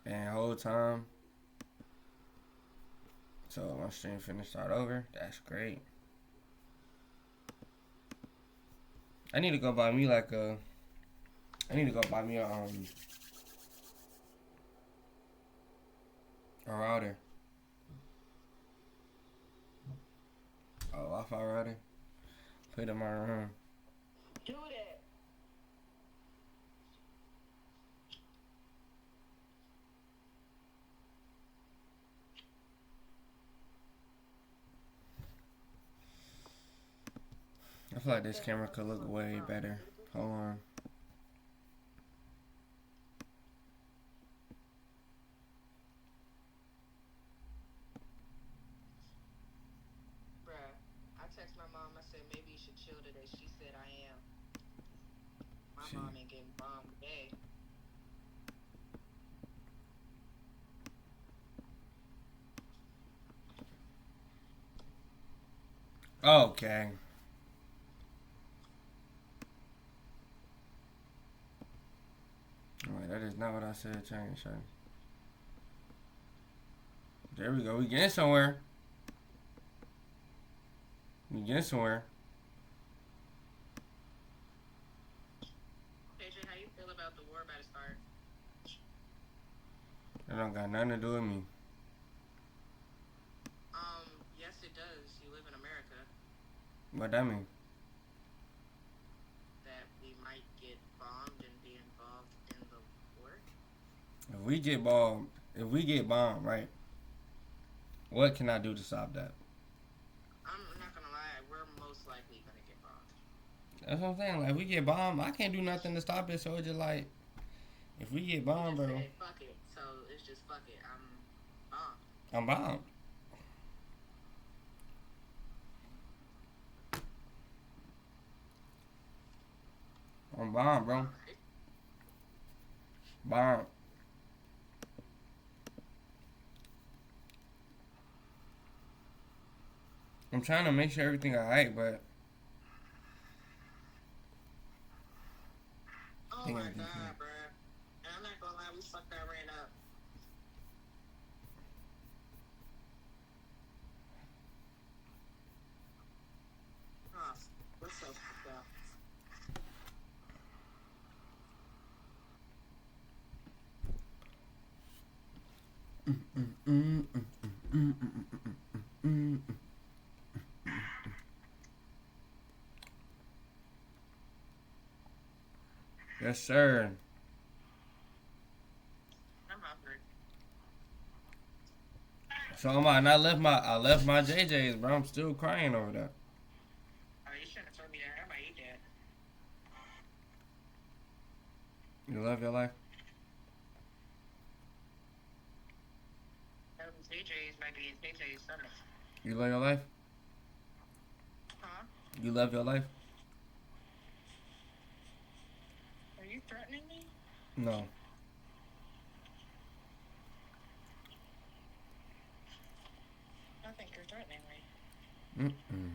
And whole time. So my stream finna start over. That's great. I need to go buy me like a. I need to go buy me a router. A Wi-Fi router. Put it in my room. Do that. I feel like this camera could look way better. Hold on. Bruh, I text my mom. I said maybe you should chill today. She said I am. My mom ain't getting bombed today. Okay. Alright, that is not what I said. Change. There we go. We getting somewhere. We getting somewhere. KJ, how you feel about the war about to start? That don't got nothing to do with me. Yes it does. You live in America. What that mean? That we might get bombed and be involved in the war. If we get bombed, right? What can I do to stop that? I'm not gonna lie, we're most likely gonna get bombed. That's what I'm saying. Like, we get bombed, I can't do nothing to stop it. So it's just like, if we get bombed, bro, Say, fuck it. So it's just fuck it. I'm bombed. I'm bombed. I'm bombed, bro. Bombed. I'm trying to make sure everything alright, but oh my god, bro. And I'm not gonna lie, we fucked that rain up. Huh. What's so fucked up? Yes, sir. I'm hungry. So and I left my JJ's, bro. I'm still crying over that. Oh, you shouldn't have told me that. I might eat that. You love your life? JJ's might be JJ's stomach. You love your life? Huh? You love your life? Are you threatening me? No. I think you're threatening me. Mm-mm.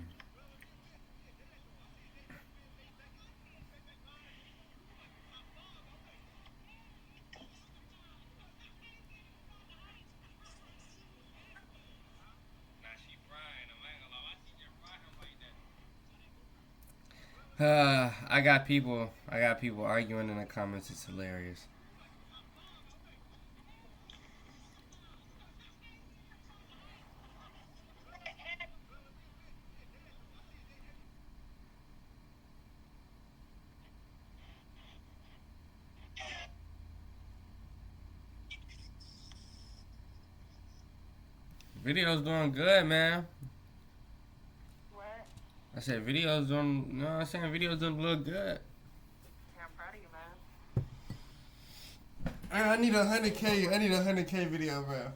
I got people arguing in the comments. It's hilarious. Video's doing good, man. What? I said video's doing. You know what I'm saying? Video's doing look good. Yeah, I'm proud of you, man. I need 100K. I need 100K video, bro.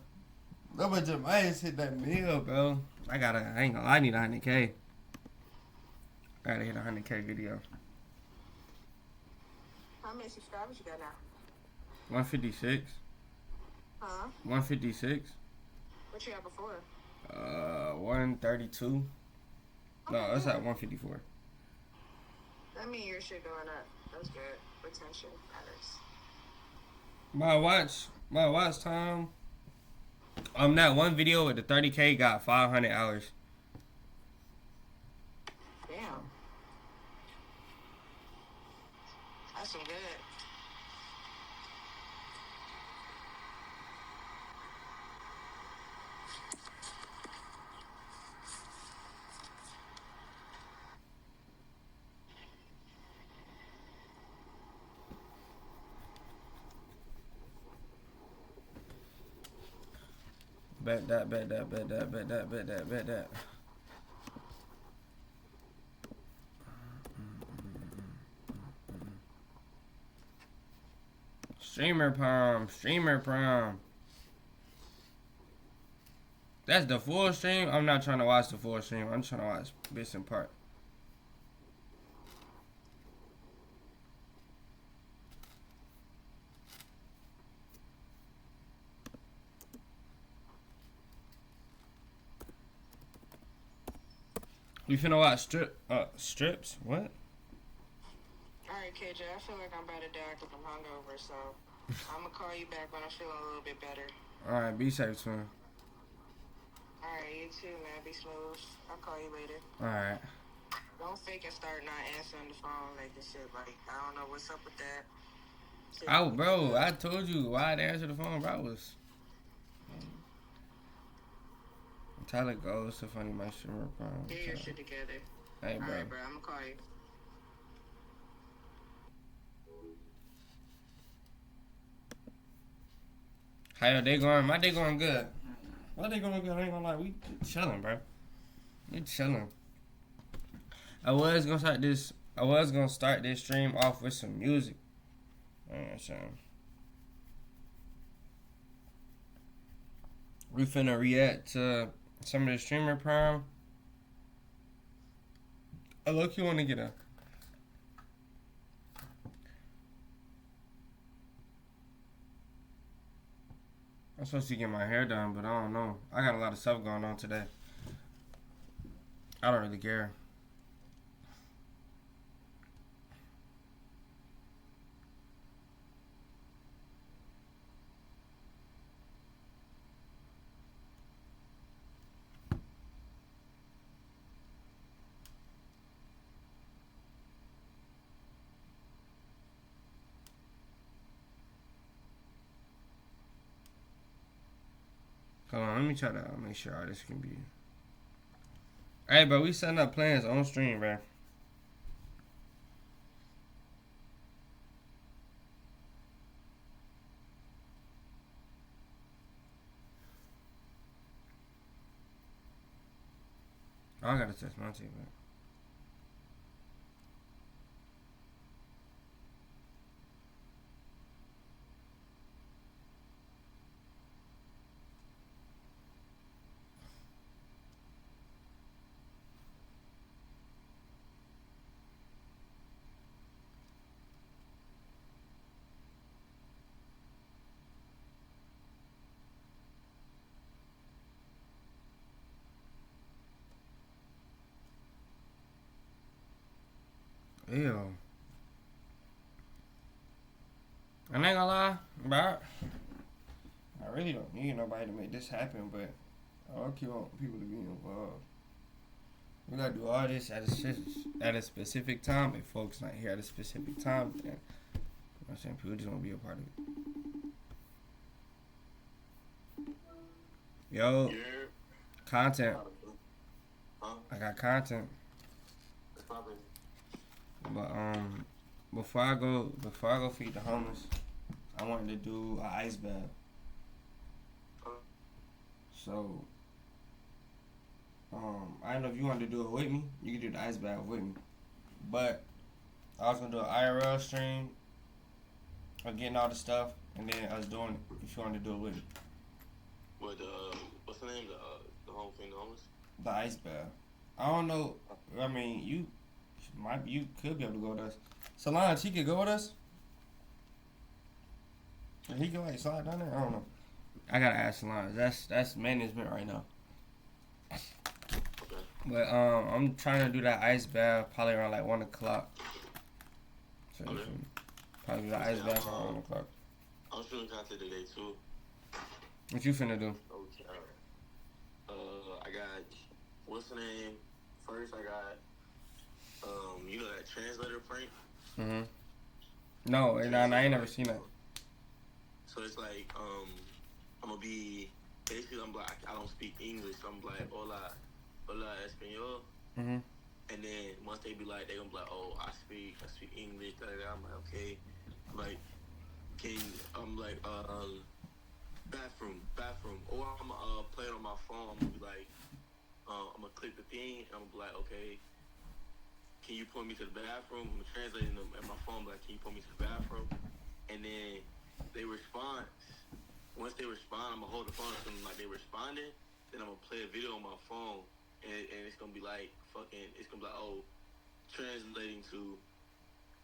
No, but Jemiah's hit that meal, bro. I ain't gonna lie, I need 100K. I gotta hit 100K video. How many subscribers you got now? 156. Huh? 156. What you had before? 132. No, that's at 154. That means your shit going up. That's good. Retention matters. My watch time. That one video with the 30K got 500 hours. Damn. That's some good. Bet that. Streamer Prime. That's the full stream. I'm not trying to watch the full stream. I'm trying to watch bits and part. We finna watch strips? What? Alright, KJ, I feel like I'm about to die because I'm hungover, so I'm going to call you back when I'm feeling a little bit better. Alright, be safe, twin. Alright, you too, man. Be smooth. I'll call you later. Alright. Don't fake and start not answering the phone like this shit. Like, I don't know what's up with that. Bro, I told you why I'd answer the phone, bro. Was Tyler goes to funny my streamer Prime. Get your shit together. Hey, bro. Alright, bro. I'm going to call you. How your day going? My day going good. My day going good. I ain't gonna lie. We chilling, bro. We chilling. I was gonna start this stream off with some music. We finna react to some of the streamer Prime. I look, you wanna get a. I'm supposed to get my hair done, but I don't know. I got a lot of stuff going on today. I don't really care. Hold on, let me try to make sure all this can be. Alright, bro, we setting up plans on stream, bro. I gotta test my team, man. Ew. I ain't gonna lie, bro. I really don't need nobody to make this happen, but I don't want people to be involved. We gotta do all this at a specific time. If folks not here at a specific time, then you know what I'm saying, people just wanna be a part of it. Yo, Yeah. content. Huh? I got content. It's popping. But before I go feed the homeless, I wanted to do an ice bath. So I don't know if you wanted to do it with me. You can do the ice bath with me. But I was gonna do an IRL stream of getting all the stuff, and then I was doing it if you wanted to do it with me. What what's the name? The whole thing, the homeless? The ice bath. I don't know. I mean, you could be able to go with us. Solange, he could go with us. He can like slide down there. I don't know. I gotta ask Solange. That's management right now. Okay. But I'm trying to do that ice bath probably around like 1 o'clock. So Okay. probably do the ice bath around 1 o'clock. I'm shooting content today too. What you finna do? Okay. I got what's the name? First, I got you know that translator prank. Mhm. No, I ain't never seen that. So it's like I'm gonna be basically I'm like I don't speak English. So I'm like hola español. Mhm. And then once they be like they gonna be like oh I speak English. Da, da, da. I'm like okay. I'm like I'm like bathroom. Or I'm play it on my phone. I'm gonna be like I'm gonna click the thing and I'm gonna be like okay. Can you point me to the bathroom? I'm translating them at my phone, like, can you point me to the bathroom? And then they respond. Once they respond, I'm gonna hold the phone to them like they responded. Then I'm gonna play a video on my phone, and it's gonna be like it's gonna be like, oh, translating to,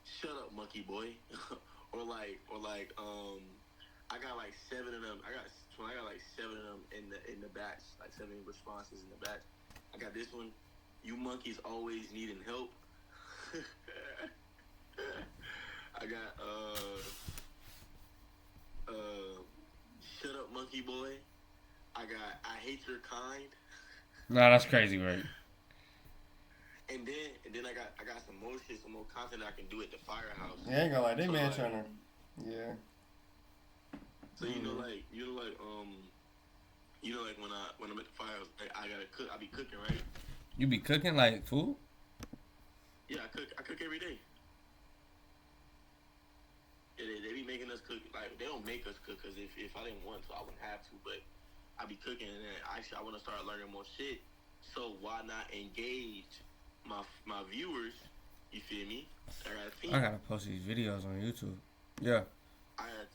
shut up, monkey boy, or like, I got like 7 of them. I got like 7 of them in the batch, like 7 responses in the batch. I got this one. You monkeys always needing help. I got shut up monkey boy. I got I hate your kind. Nah, that's crazy, right? And then I got some more shit, some more content I can do at the firehouse. Yeah, ain't gonna lie, they So, man like, trying to. Yeah. So you know like when I'm at the firehouse, like, I gotta cook. I be cooking, right? You be cooking like food? Yeah, I cook every day. Yeah, they be making us cook. Like they don't make us cook because if I didn't want to, I wouldn't have to. But I be cooking, and then actually I want to start learning more shit. So why not engage my viewers? You feel me? I gotta post these videos on YouTube. Yeah. I gotta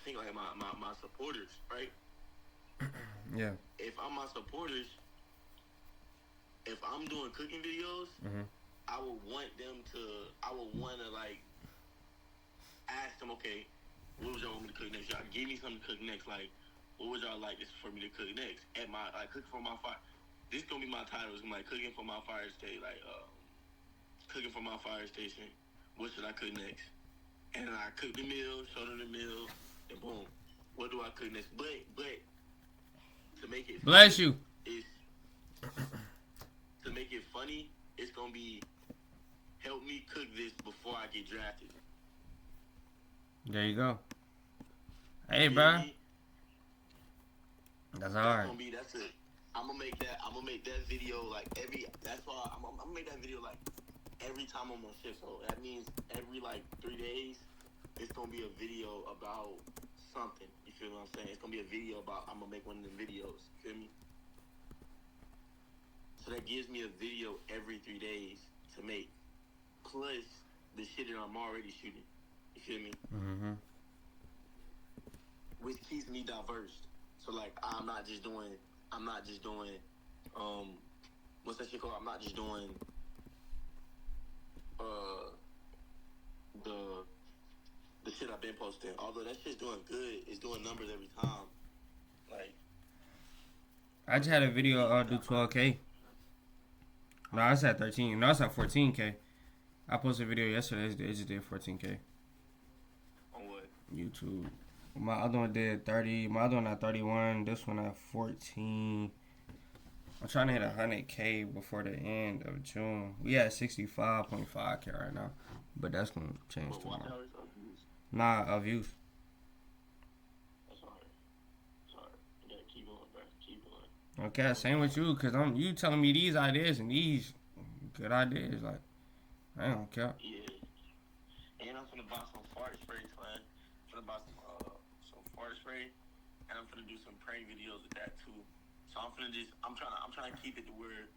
think like my supporters, right? Yeah. If I'm my supporters, if I'm doing cooking videos, I would want to like ask them, okay, what would y'all want me to cook next? Y'all give me something to cook next. Like, what would y'all like this for me to cook next? At my cooking for my fire. This gonna be my title. It's gonna be like cooking for my fire station. Like cooking for my fire station. What should I cook next? And then I cook the meal, show them the meal, and boom. What do I cook next? But to make it bless you. To make it funny, it's gonna be help me cook this before I get drafted. There you go. Hey, bro. That's hard. That's it. I'm gonna make that video like that's why I'm gonna make that video like every time I'm on shift. So that means every like 3 days, it's gonna be a video about something. You feel what I'm saying? It's gonna be a video about I'm gonna make one of them videos. You feel me? So that gives me a video every 3 days to make, plus the shit that I'm already shooting. You feel me? Mm-hmm. Which keeps me diverse. So like I'm not just doing what's that shit called? I'm not just doing the shit I've been posting. Although that shit's doing good, it's doing numbers every time. Like I just had a video do 12K. No, it's at 13. No, it's at 14K. I posted a video yesterday. It just did 14K. On what? YouTube. My other one did 30. My other one at 31. This one at 14. I'm trying to hit 100K before the end of June. We at 65.5K right now, but that's gonna change tomorrow. Nah, views. That's hard. It's hard. You gotta keep going, bro. Keep going. Okay, same with you, cause you telling me these ideas and these good ideas. Like, I don't care. Yeah. And I'm finna buy some fart spray, man. I'm finna buy some fart spray, and I'm finna do some prank videos with that too. So I'm trying to keep it to where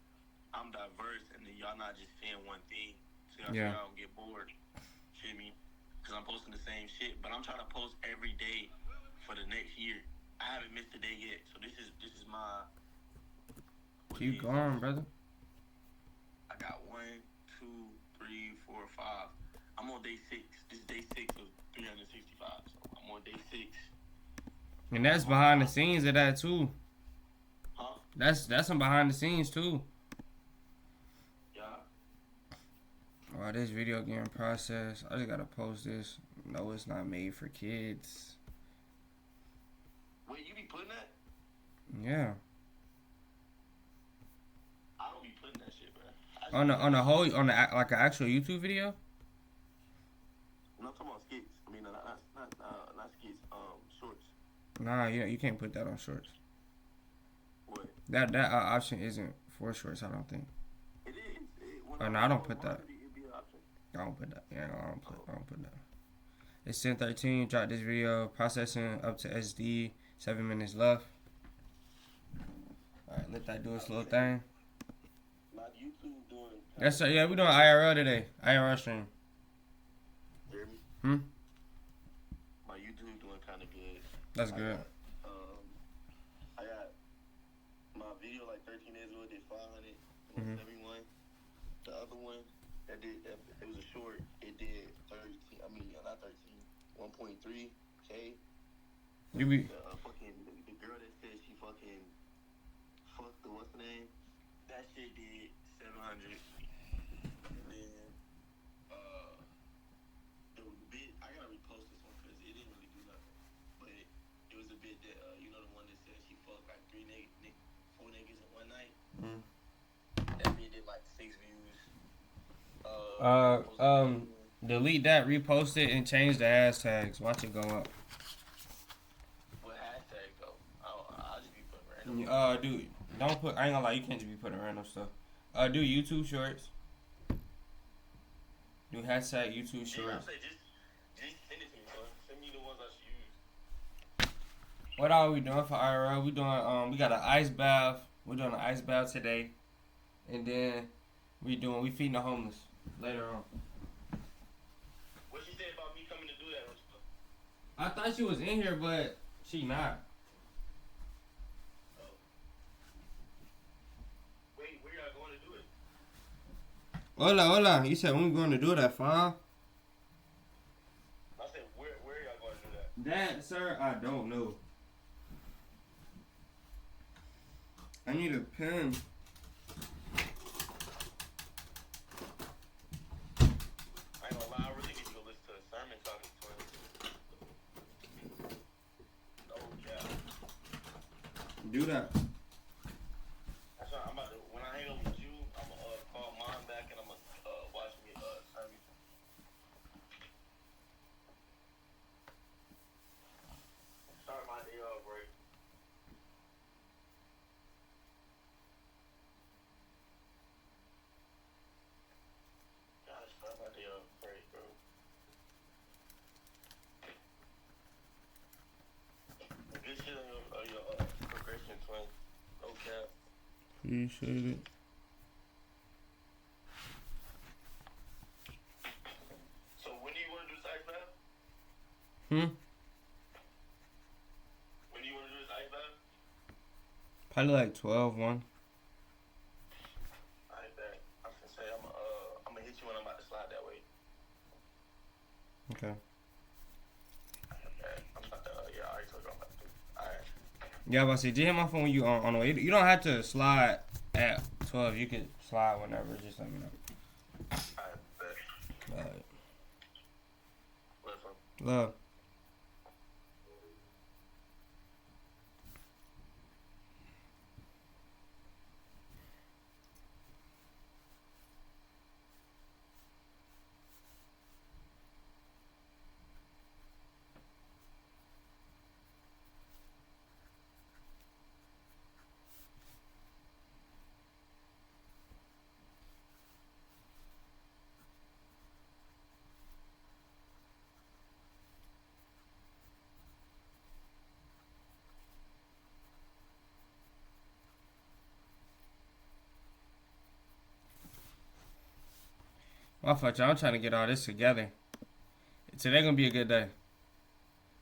I'm diverse, and then y'all not just saying one thing, so y'all don't get bored. Feel me? Cause I'm posting the same shit, but I'm trying to post every day for the next year. I haven't missed a day yet, so this is my. Keep going, brother. I got 1, 2, 3, 4, 5. I'm on day 6. This is day 6 of 365. So I'm on day 6. And that's behind the scenes of that too. Huh? That's some behind the scenes too. Yeah. Oh, this video getting processed. I just gotta post this. No, it's not made for kids. Wait, you be putting that? Yeah. I don't be putting that shit, bro. On the like an actual YouTube video. I'm not talking about skits. I mean, not skits. Shorts. Nah, you can't put that on shorts. What? That option isn't for shorts. I don't think. It is. Oh no, I don't put that. It'd be an option. I don't put that. Yeah, I don't put that. It's 10:13. Drop this video. Processing up to SD. 7 minutes left. All right, let that do its little thing. Not YouTube doing. That's yeah. We doing IRL today. IRL stream. Hear me? My YouTube doing kind of good. That's good. I got my video like 13 days ago did 500. Mhm. 71. The other one that did it was a short. It did 13. I mean, not 13. 1.3K. You be The girl that said she fucking fucked the what's the name? That shit did 700. And then there was a bit. I gotta repost this one because it didn't really do nothing. But it was a bit that you know the one that said she fucked like 4 niggas in one night. That bit did like 6 views. delete that, repost it, and change the hashtags. Watch it go up. What hashtag though? I'll just be putting random. Dude, don't put. I ain't gonna lie, you can't just be putting random stuff. Do YouTube shorts. Do hashtag YouTube Yeah, shorts. I'm saying just send it to me, son. Send me the ones I should use. What are we doing for IRL? We doing we got an ice bath. We're doing an ice bath today, and then we feeding the homeless later on. What she said about me coming to do that? I thought she was in here, but she not. Oh. Wait, where y'all going to do it? Hola. You said when we going to do it at 5? I said where y'all going to do that? That, sir, I don't know. I need a pen. I ain't gonna lie, I really need to go listen to a sermon talking to him. Oh yeah. Do that. That's right. I'm about to, when I hang up with you, I'm gonna call mom back and I'm gonna watch me sermon. Start my day off right. Gotta start my day off right, bro. Good shit on your progression, twin. No cap. Appreciate it. So when do you want to do this ice bath? When When do you want to do this ice bath? Probably like 12-1. I bet. I was gonna say I'm gonna hit you when I'm about to slide that way. Okay. I bet. I'm about to yeah, I already told you what I'm about to do. Alright. Yeah, I was about to say, just hit my phone when you on the way. You don't have to slide at 12. You can slide whenever. Just let me know. I bet. Alright. Listen. Love. My fault, y'all. I'm trying to get all this together. Today gonna be a good day.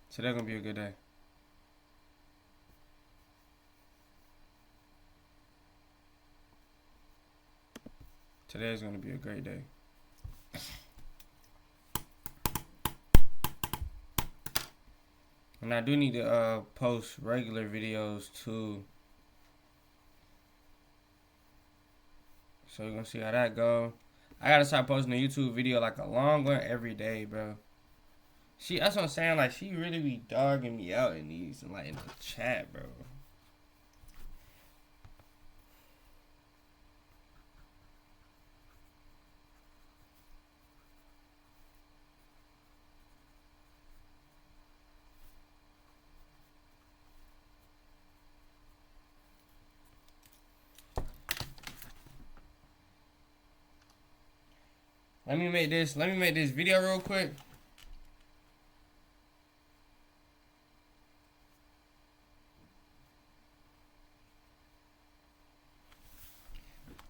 Today gonna be a good day. Today is gonna be a great day. And I do need to post regular videos too. So we're gonna see how that go. I gotta start posting a YouTube video, like a long one, every day, bro. That's what I'm saying. Like, she really be dogging me out in these and like in the chat, bro. Let me make this video real quick.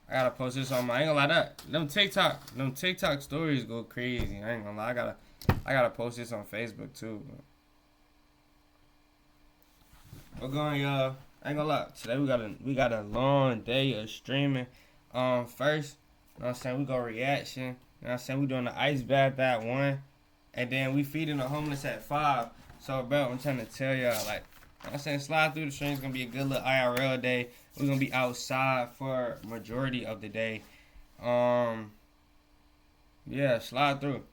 I gotta post this on my. I ain't gonna lie, them TikTok stories go crazy. I ain't gonna lie. I gotta post this on Facebook too. We're going, y'all. I ain't gonna lie. Today we got a long day of streaming. First, you know what I'm saying, we go reaction. You know what I'm saying, we doing the ice bath at 1, and then we feeding the homeless at 5. So, bro, I'm trying to tell y'all, like, you know what I'm saying, slide through the stream. It's gonna be a good little IRL day. We're gonna be outside for majority of the day. Yeah, slide through.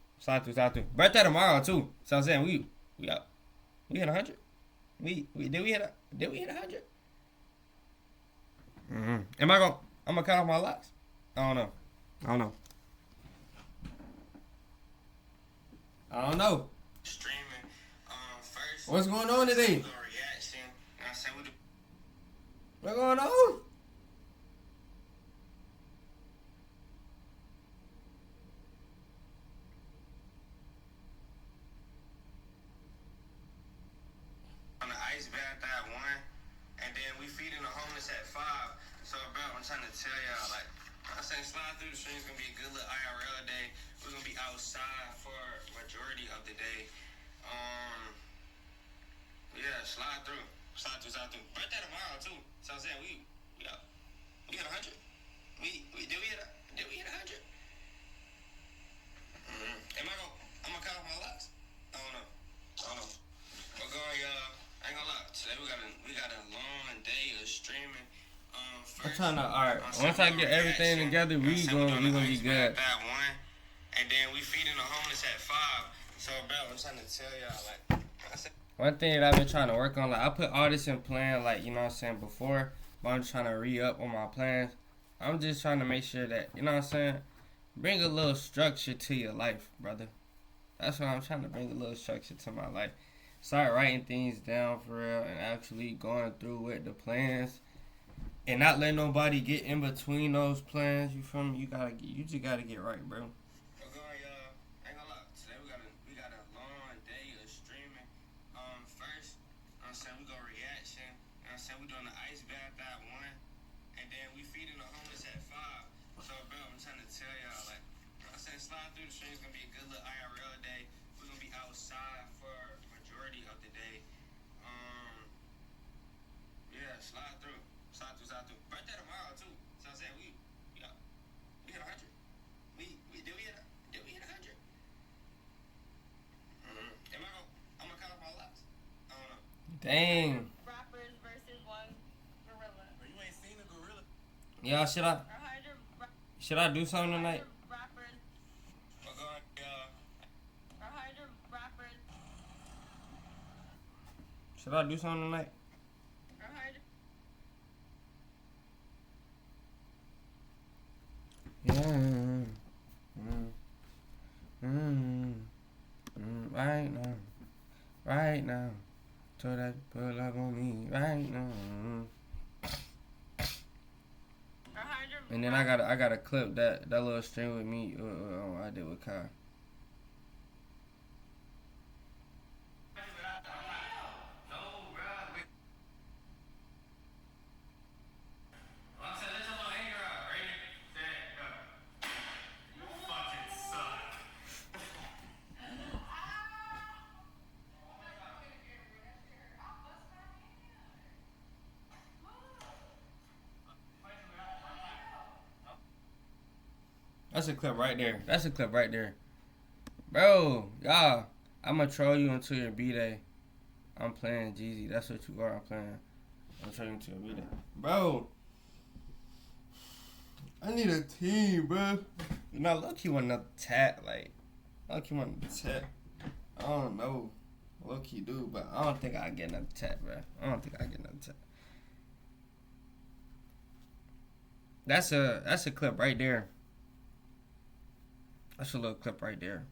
Birthday tomorrow too. So I'm saying we out. We hit 100. We did we hit 100? I'm gonna cut off my locks. I don't know. Streaming. First. What's going on today? Reaction. You know what I'm saying? What's going on? On the ice bath at 1, and then we feeding the homeless at 5. So, bro, I'm trying to tell y'all, like, I'm saying, slide through the stream. It's gonna be a good little IRL day. We're gonna be outside for majority of the day. Yeah, slide through. Birthday tomorrow too. So I'm saying we out. We hit 100. Did we hit 100? I'm gonna cut off my locks. I don't know. We're going, y'all. I ain't gonna lie. Today we got a long day of streaming. First, I'm trying to, alright. Once I get everything together, we gonna be good. That 1, and then we feeding the homeless at 5. So, bro, I'm trying to tell y'all, like, one thing that I've been trying to work on, like, I put all this in plan, like, you know what I'm saying, before, but I'm trying to re-up on my plans. I'm just trying to make sure that, you know what I'm saying, bring a little structure to your life, brother. That's what I'm trying to bring, a little structure to my life. Start writing things down for real and actually going through with the plans and not letting nobody get in between those plans. You feel me? You just gotta get right, bro. We doing the ice bath at 1, and then we feeding the homeless at 5. So, bro, I'm trying to tell y'all, like, I said, slide through the stream. It's gonna be a good little IRL day. We're gonna be outside for majority of the day. Yeah, slide through. Birthday tomorrow too. So I'm saying we out. We hit 100. Did we hit 100? I'm gonna cut off my locks. I don't know. Dang. Yeah, should I do something tonight? Should I do something tonight? Yeah. Right now. So that pull up on me right now. And then I gotta clip that little string with me. I did with Kai. That's a clip right there. Bro, y'all, I'ma troll you until your B-Day. I'm playing Jeezy. That's what you are. I'm trolling you until your B-Day. Bro, I need a team, bro. You know, low-key want another tat. Like, low-key want another tat. I don't know. Look, he do, but I don't think I get another tap, bro. I don't think I get another tap. That's a clip right there. That's a little clip right there.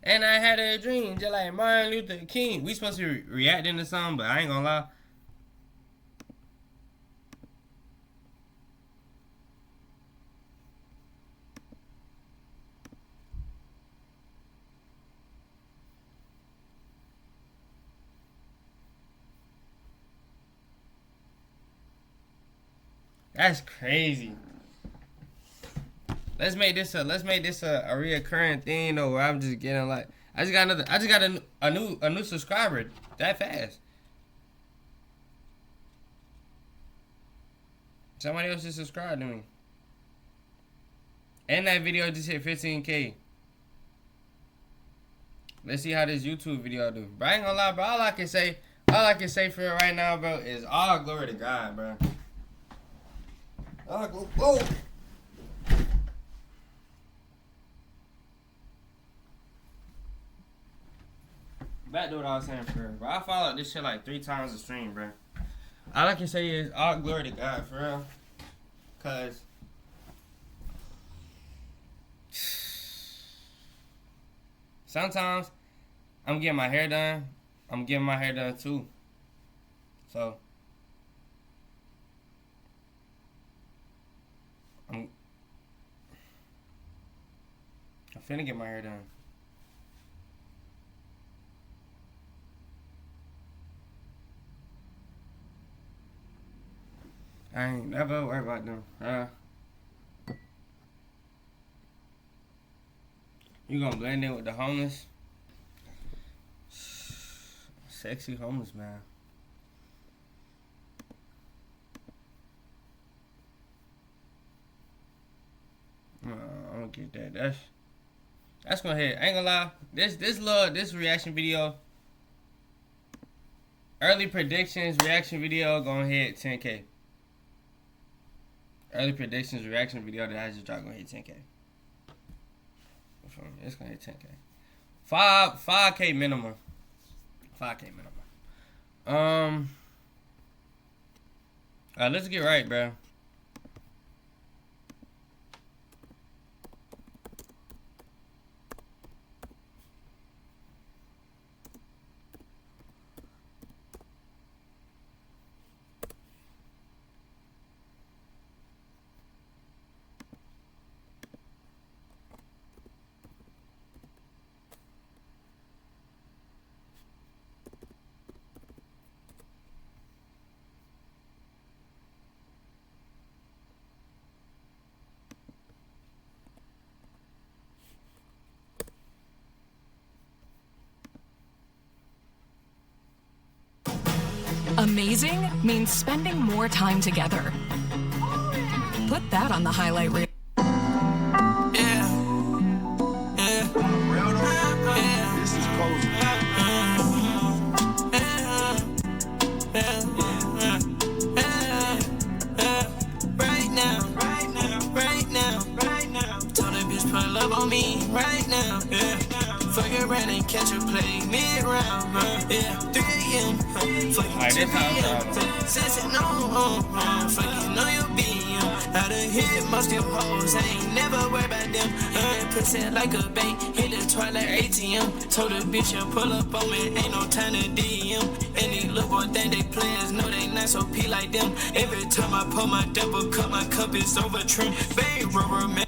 And I had a dream, just like Martin Luther King. We supposed to be reacting to something, but I ain't gonna lie. That's crazy. Let's make this a reoccurring thing though, where I'm just getting like I just got a new subscriber that fast. Somebody else just subscribed to me. And that video just hit 15K. Let's see how this YouTube video do. But I ain't gonna lie, bro. All I can say for it right now, bro, is all glory to God, bro. Whoa. Back to what I was saying for real, bro. I followed this shit like 3 times a stream, bro. All I can say is all glory to God, for real. Cause sometimes I'm getting my hair done. I'm getting my hair done too. So I'm finna get my hair done. I ain't never worried about them. You gonna blend in with the homeless? Sexy homeless man. I'm gonna get that. That's gonna hit. I ain't gonna lie. This reaction video, early predictions reaction video gonna hit 10K. Early predictions reaction video that I just dropped gonna hit 10K. It's gonna hit 10K. 5K minimum. 5K minimum. Let's get right, bro. Amazing means spending more time together. Put that on the highlight reel. This is cozy. Right now. Told that bitch put love on me right now. Fuck around and catch a play mid-round. 3 a.m. Fuck you 2 p.m. Sensing on. Fuck you know you be. I done hit most of your hoes. I ain't never worried about them. Pussy like a bank. Hit the twilight ATM. Told the bitch you pull up on me. Ain't no time to DM. And these little boy think they players. Know they not so P like them. Every time I pull my double cup, my cup is over trim. Baby rubber man.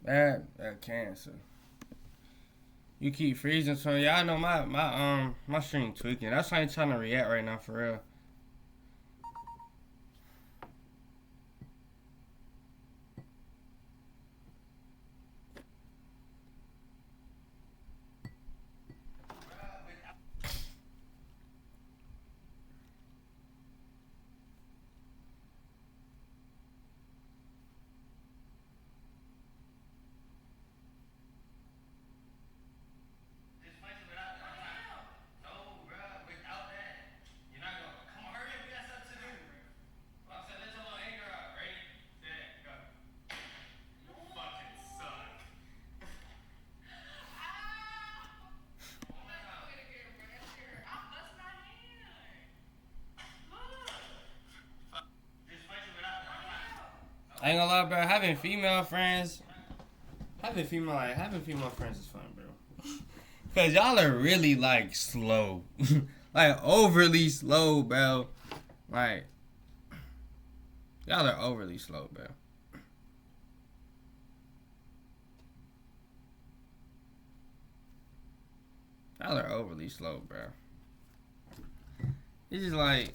That cancer. You keep freezing, so y'all know my stream tweaking. That's why I'm trying to react right now, for real. I ain't gonna lie, bro. Having female friends is fun, bro. Cause y'all are really like slow, like overly slow, bro. Like y'all are overly slow, bro. Y'all are overly slow, bro. It's just like.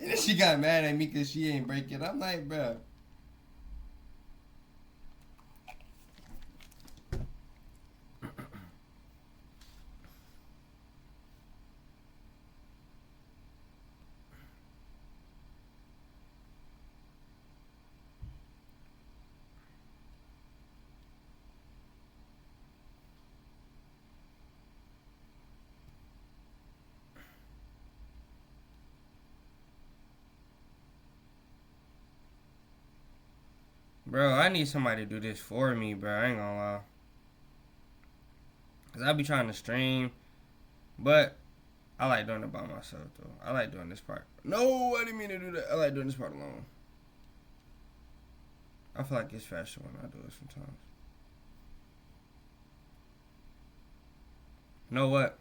And then she got mad at me because she ain't break it. I'm like, bro. Bro, I need somebody to do this for me, bro. I ain't gonna lie. Cause I be trying to stream, but I like doing it by myself, though. I like doing this part. No, I didn't mean to do that. I like doing this part alone. I feel like it's faster when I do it sometimes. You know what?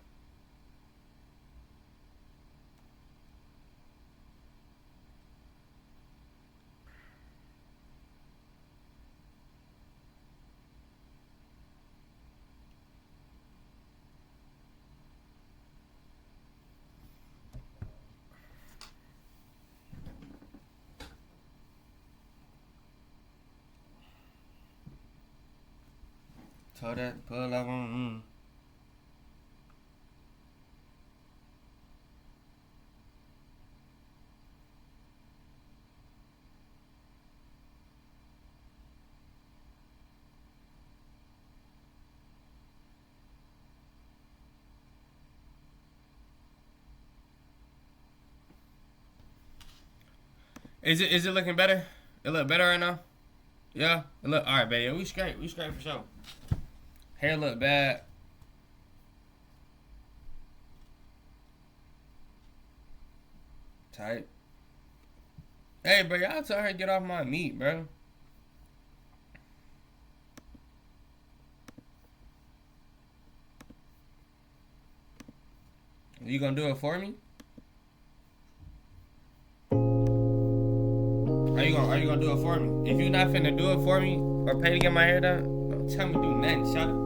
Told that pull up on. Is it looking better? It look better right now? Yeah? It look alright, baby. We straight for sure. Hair look bad. Tight. Hey, bro, y'all tell her to get off my meat, bro. You gonna do it for me? Are you gonna do it for me? If you not finna do it for me or pay to get my hair done, don't tell me to do nothing, shut up.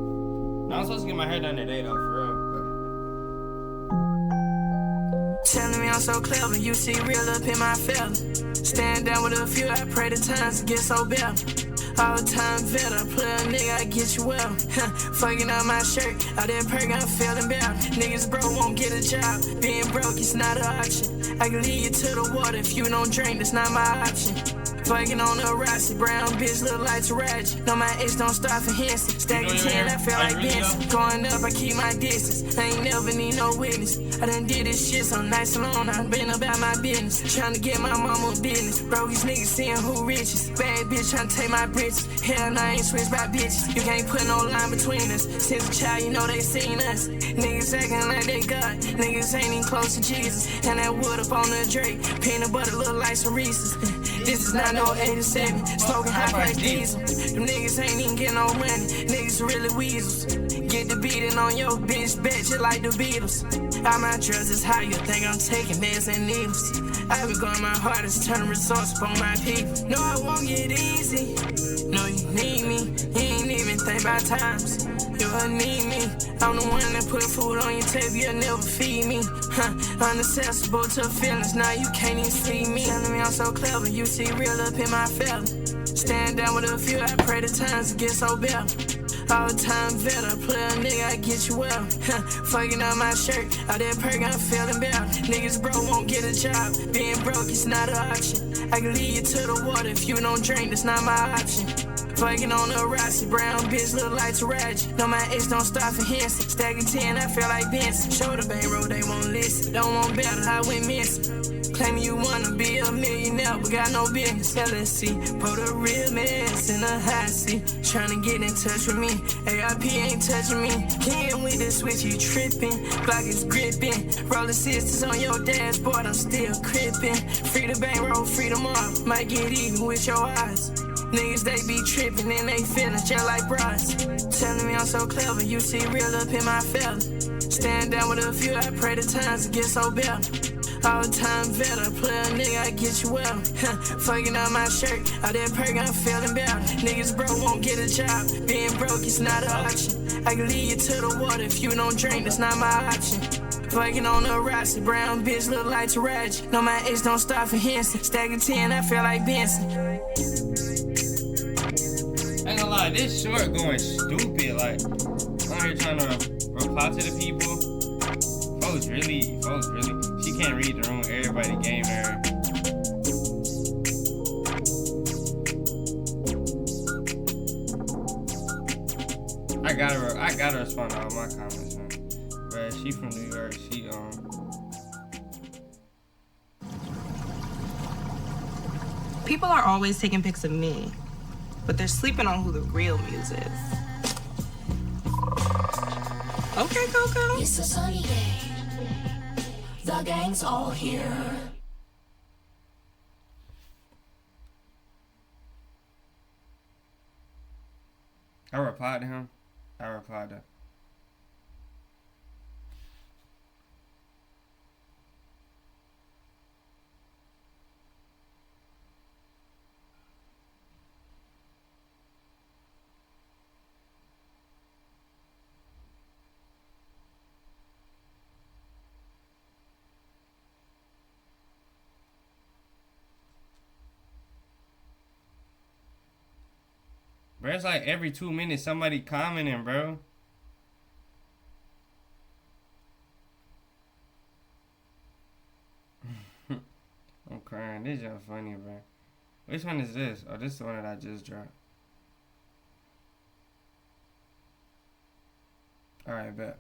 I'm supposed to get my hair done today though, for real. Telling me I'm so clever, you see real up in my fella. Stand down with a few, I pray the times get so better. All time vetter, play a nigga, I get you well. Fucking up my shirt, all that perk, I'm feeling better. Niggas broke, won't get a job. Being broke, it's not an option. I can lead you to the water if you don't drink, that's not my option. Fucking on a Rossi, brown bitch look like Taraji. No, my ex don't start for Hanson. Stacking 10, I feel like Benson. Going up, I keep my distance. I ain't never need no witness. I done did this shit so nice and long. I been about my business. Tryna get my mama business. Bro, these niggas seeing who riches. Bad bitch tryna take my britches. Hell, no, I ain't switched by bitches. You can't put no line between us. Since a child, you know they seen us. Niggas acting like they God. Niggas ain't even close to Jesus. And that wood up on the Drake. Peanut butter look like some Reese's. This is not no 87, smoking high price diesel. Them niggas ain't even getting no money, niggas really weasels. Get the beating on your bitch, bet you like the Beatles. All my drugs is how you think I'm taking meds and needles. I be going my hardest, turning results upon my people. No, I won't get easy. No, you need me, you ain't even think about times. You'll need me. I'm the one that put food on your table, you'll never feed me. Unaccessible to feelings, now you can't even see me. Telling me I'm so clever, you see real up in my fella. Stand down with a few, I pray the times get so better. All time vetter, play a nigga, I get you well. Fucking up my shirt, all that perk, I'm feeling better. Niggas broke, won't get a job. Being broke, it's not an option. I can lead you to the water if you don't drink, that's not my option. Fucking on a Rossi, brown bitch look like Taraji. No, my ex don't start for Hanson. Stacking 10, I feel like Benson. Shoulder bang road, they won't listen. Don't want better, I went missing. Claiming you wanna be a millionaire, but got no business. LSC, put a real mess in a hot seat. Tryna get in touch with me. ARP ain't touching me. Can't with the switch, you tripping. Block is gripping. Roller sisters on your dashboard, I'm still crippin'. Free the bankroll, free them off. Might get even with your eyes. Niggas, they be trippin' and they feelin' just like brides. Telling me I'm so clever, you see real up in my fella. Stand down with a few, I pray the times get so better. All the time better, play a nigga, I get you well. Fucking on my shirt, all that perk, I'm feeling better. Niggas broke won't get a job, being broke is not an option. I can lead you to the water, if you don't drink, that's not my option. Fucking on the rocks, a brown bitch look like Taraji. No, my ex don't stop for Henson. Stack of 10, I feel like Benson. I ain't gonna lie, this short going stupid. Like, I'm here trying to reply to the people. Folks really, she can't read the room. Everybody game her. I gotta respond to all my comments, man. But she from New York. She People are always taking pics of me, but they're sleeping on who the real muse is. Okay, Coco. It's a sunny day. The gang's all here. I replied to him. Bro, it's like every 2 minutes somebody commenting, bro. I'm crying. This is funny, bro. Which one is this? Oh, this is the one that I just dropped. Alright, bet.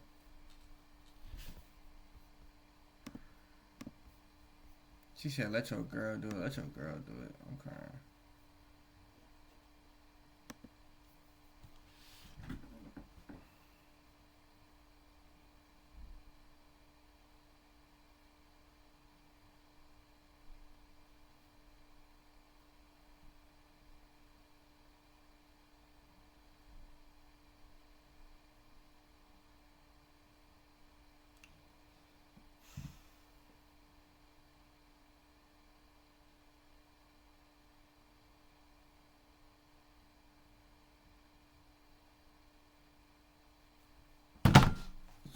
She said, let your girl do it. Let your girl do it. I'm crying.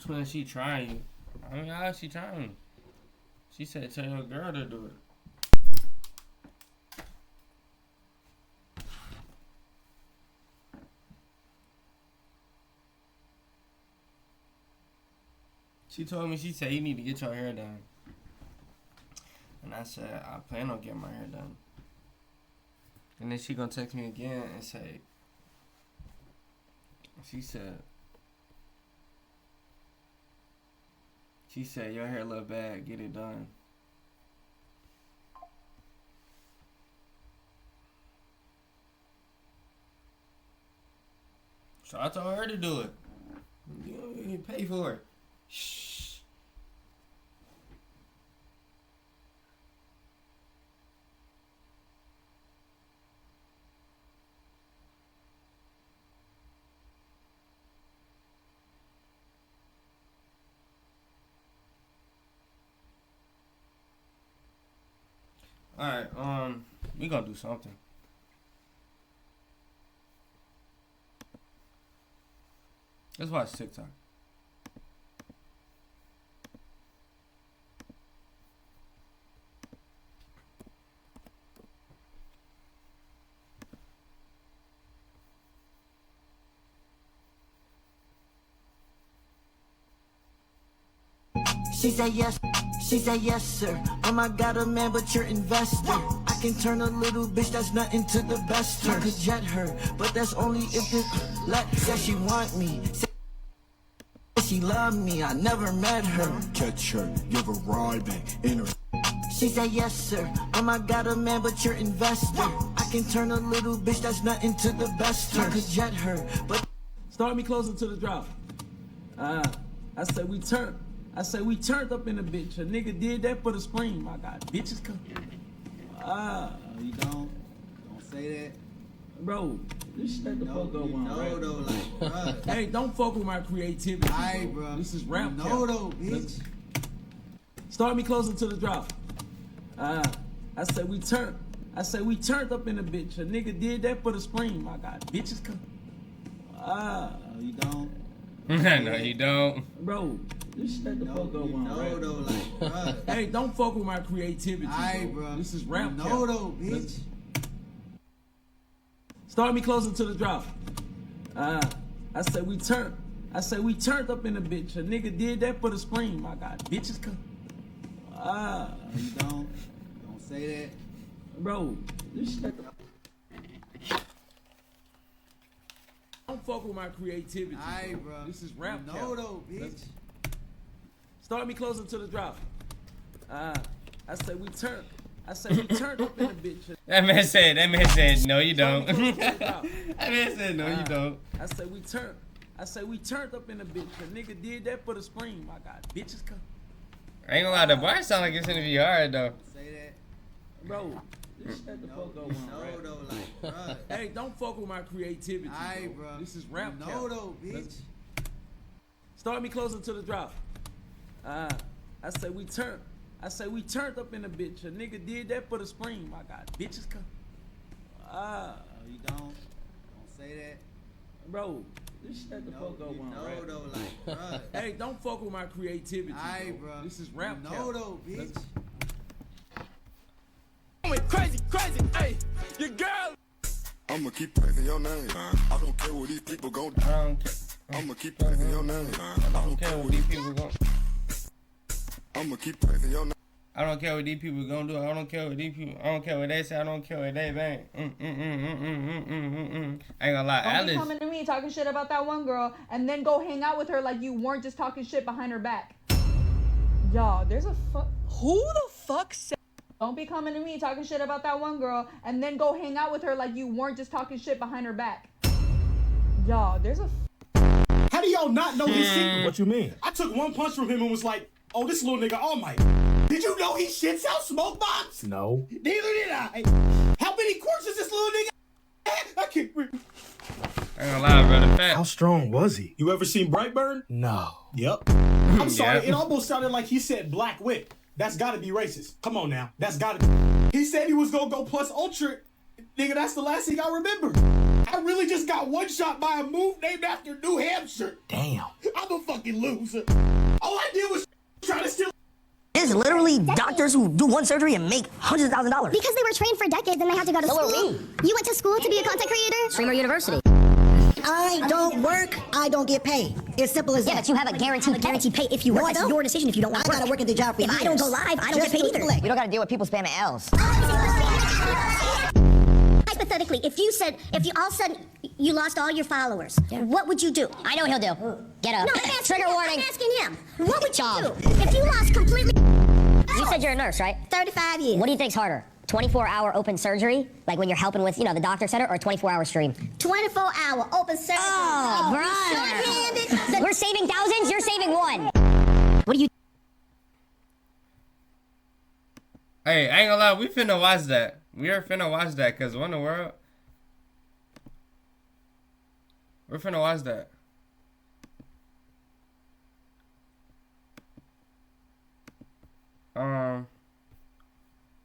When she trying you. I mean, how is she trying? She said tell your girl to do it. She told me, she said, you need to get your hair done. And I said, I plan on getting my hair done. And then she gonna text me again and say, She said, your hair look bad, get it done. So I told her to do it. You pay for it. Shh. Alright, we gonna do something. Let's watch TikTok. She said yes. She said yes, sir. Oh my God, a man, but you're investor. I can turn a little bitch that's nothing to the best. I could jet her, but that's only if it said she want me. Said she love me. I never met her. Catch her, give her ride back in her. She said, yes, sir. I got a man, but you're investor. I can turn a little bitch that's nothing to the best. I could jet her, but start me closer to the drop. I said we turned up in a bitch. A nigga did that for the spring. I got bitches come. You don't say that. Bro, just shut the fuck up on rap. Though, like, bro. Hey, don't fuck with my creativity. Aight, bro. This is rap. No, though, bitch. Start me closer to the drop. I said we turned up in a bitch. A nigga did that for the spring. I got bitches come. You don't. No, you don't. Bro, just shut the fuck up on rap. Though, like, bro. Hey, don't fuck with my creativity. Aight, bro. This is rap. No, though, bitch. Start me closer to the drop. I said we turned up in a bitch. A nigga did that for the spring. I got bitches come. You don't say that. Bro, just shut the don't fuck with my creativity. Aight, bro. This is rap. No, though, bitch. Start me closer to the drop. I said we turned up in a bitch. That man said, no, you don't. That man said, no, you don't. I said we turned up in a bitch. A nigga did that for the spring. I got bitches come. I ain't gonna lie, the bar sound like it's gonna be hard though. Say that. Bro, just shut the fuck up on rap. Though, like, bro. Hey, don't fuck with my creativity. Aight, bro. This is rap. No, though, bitch. Start me closer to the drop. I said we turned up in a bitch. A nigga did that for the spring. I got bitches come. You don't say that. Bro, just shut the fuck up on rap. Though, like, bro. Hey, don't fuck with my creativity. Aight, bro. This is rap. No, though, bitch. Crazy, hey, your girl. I'ma keep praising your name. I don't care what these people gon' do. I'ma keep praising your name. I don't care what these people gon' I'ma keep praising your name. I don't care what these people gonna do. I don't care what these people. I don't care what they say. I don't care what they bang. I ain't gonna lie, Don't be Alice. coming to me talking shit about that one girl and then go hang out with her like you weren't just talking shit behind her back. Y'all, there's a who the fuck said? Don't be coming to me talking shit about that one girl and then go hang out with her like you weren't just talking shit behind her back. Y'all, there's a. How do y'all not know his secret? What you mean? I took one punch from him and was like, oh, this little nigga almighty. Did you know he shits out smoke bombs? No. Neither did I. How many quarts is this little nigga? I can't breathe. I ain't gonna lie, brother. Fat. How strong was he? You ever seen Brightburn? No. Yep. I'm sorry, Yep. It almost sounded like he said black whip. That's gotta be racist. Come on now. That's gotta be. He said he was gonna go plus ultra. Nigga, that's the last thing I remember. I really just got one shot by a move named after New Hampshire. Damn. I'm a fucking loser. All I did was try to steal. There's literally doctors who do one surgery and make hundreds of thousands of dollars. Because they were trained for decades and they had to go to school. So are we. You went to school to be a content creator? Streamer University. I don't work, I don't get paid. It's simple as that. Yeah, but you have a guaranteed pay if you work. That's your decision if you don't want to work. I gotta work at the job for If I don't go live, I don't get paid either. You don't gotta deal with people spamming L's. Hypothetically, if all of a sudden you lost all your followers, what would you do? I know what he'll do. Get up. No, I'm asking Trigger him. warning. I'm asking him. What would you do if you lost completely? You said you're a nurse, right? 35 years. What do you think's harder? 24-hour open surgery, like when you're helping with, the doctor center, or 24-hour stream? 24-hour open surgery. Oh, brother. Short-handed. We're saving thousands, you're saving one. What do you... Hey, I ain't gonna lie, we finna watch that. We are finna watch that, cause what in the world? We're finna watch that.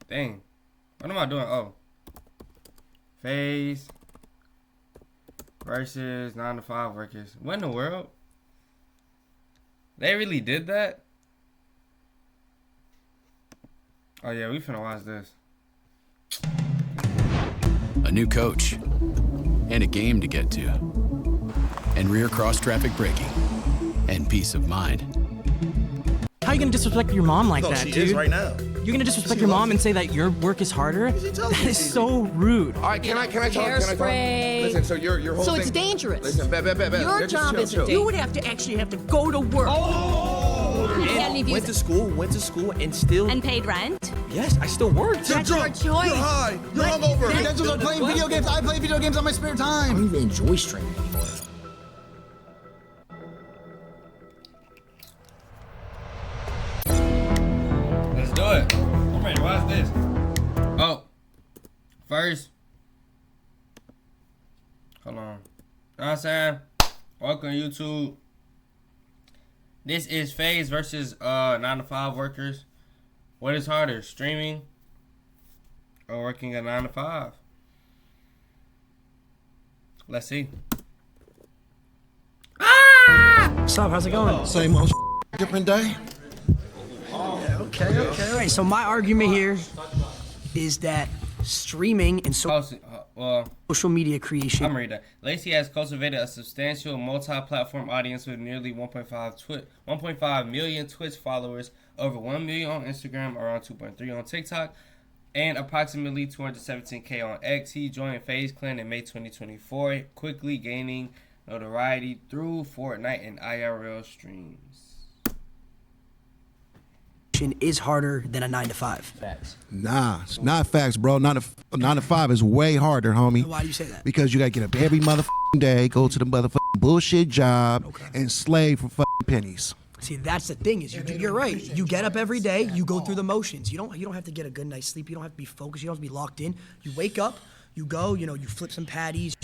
Dang. What am I doing? Oh. FAZE versus 9 to 5 workers. What in the world? They really did that? Oh yeah, we finna watch this. A new coach and a game to get to, and rear cross traffic braking and peace of mind. How are you gonna disrespect your mom like that, she dude? is right now. You're gonna disrespect your mom and say that your work is harder? That is so rude. All right, can I talk? Hairspray. Listen, so your whole So thing. it's dangerous. Listen, bet. Your job is You would have to actually have to go to work. Oh! And went to school and still... And paid rent? Yes, I still work. You're drunk. You're high. You're hungover. Credentials are playing video games. I play video games on my spare time. I don't even enjoy streaming anymore. Let's do it. I'm ready to watch this. Oh, first, hold on. Know what I'm saying? Welcome YouTube. This is FAZE versus 9 to 5 workers. What is harder, streaming or working a 9 to 5? Let's see. What's up? How's it going? Same old different day. Okay. All right. So my argument here is that streaming and social media creation. I'm reading that. Lacey has cultivated a substantial multi-platform audience with nearly 1.5 million Twitch followers, over 1 million on Instagram, around 2.3 on TikTok, and approximately 217K on X. He joined FaZe Clan in May 2024, quickly gaining notoriety through Fortnite and IRL streams. Is harder than a 9 to 5. Facts. Nah, it's not facts, bro. 9 to 5 is way harder, homie. Why do you say that? Because you gotta get up every motherfucking day, go to the motherfucking bullshit job, and slave for fucking pennies. See, that's the thing is you're right. You get up every day, you go through the motions. You don't have to get a good night's sleep. You don't have to be focused. You don't have to be locked in. You wake up. You go, you flip some patties,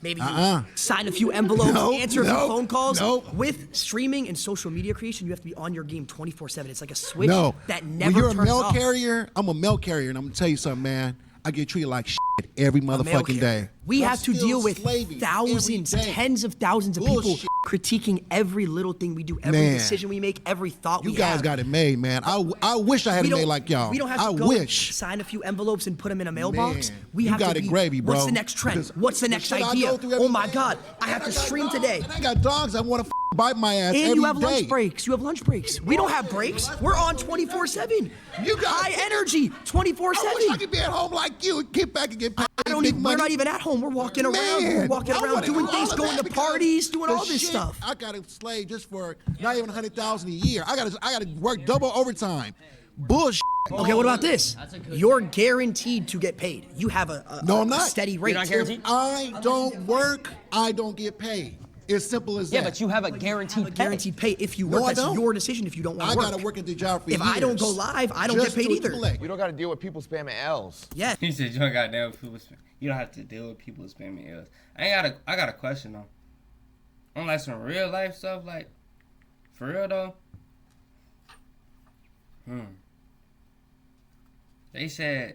maybe you sign a few envelopes, answer a few phone calls. With streaming and social media creation, you have to be on your game 24/7. It's like a switch that never when you're turns a mail off. carrier, I'm a mail carrier, and I'm gonna tell you something, man. I get treated like shit every motherfucking day. We I'm have to still deal with slaving thousands, every day. tens of thousands of Bullshit. people critiquing every little thing we do, every decision we make, every thought we have. You guys got it made, man. I wish I had it made like y'all. We don't have to go sign a few envelopes and put them in a mailbox. Man, we you have got to it be, gravy, bro. what's the next trend? Because What's the next shit I idea? go through every Oh my day. God, I have to stream today. And I got dogs that want to bite my ass And every you have day. lunch breaks. You have lunch breaks. We don't have breaks. We're on 24/7. You got high energy 24/7. I wish I could be at home like you and get back and get paid. We're not even at home. We're walking around. We're walking around doing things, going to parties, doing all this stuff. I got to slave just for not even 100,000 a year. I got to work double overtime. Bullshit. Okay, what about this? You're guaranteed to get paid. You have a No, I'm not. steady rate. If I don't work, I don't get paid. It's simple as that. Yeah, but you have a guaranteed pay if you work. No, I That's don't. your decision if you don't want to work. I got to work at the job for If years. I don't go live, I don't get paid either. You don't got to deal with people spamming L's. Yeah. He said you don't got to deal with people. You don't have to deal with people spamming L's. I got a question though. On like some real life stuff, like for real though. They saying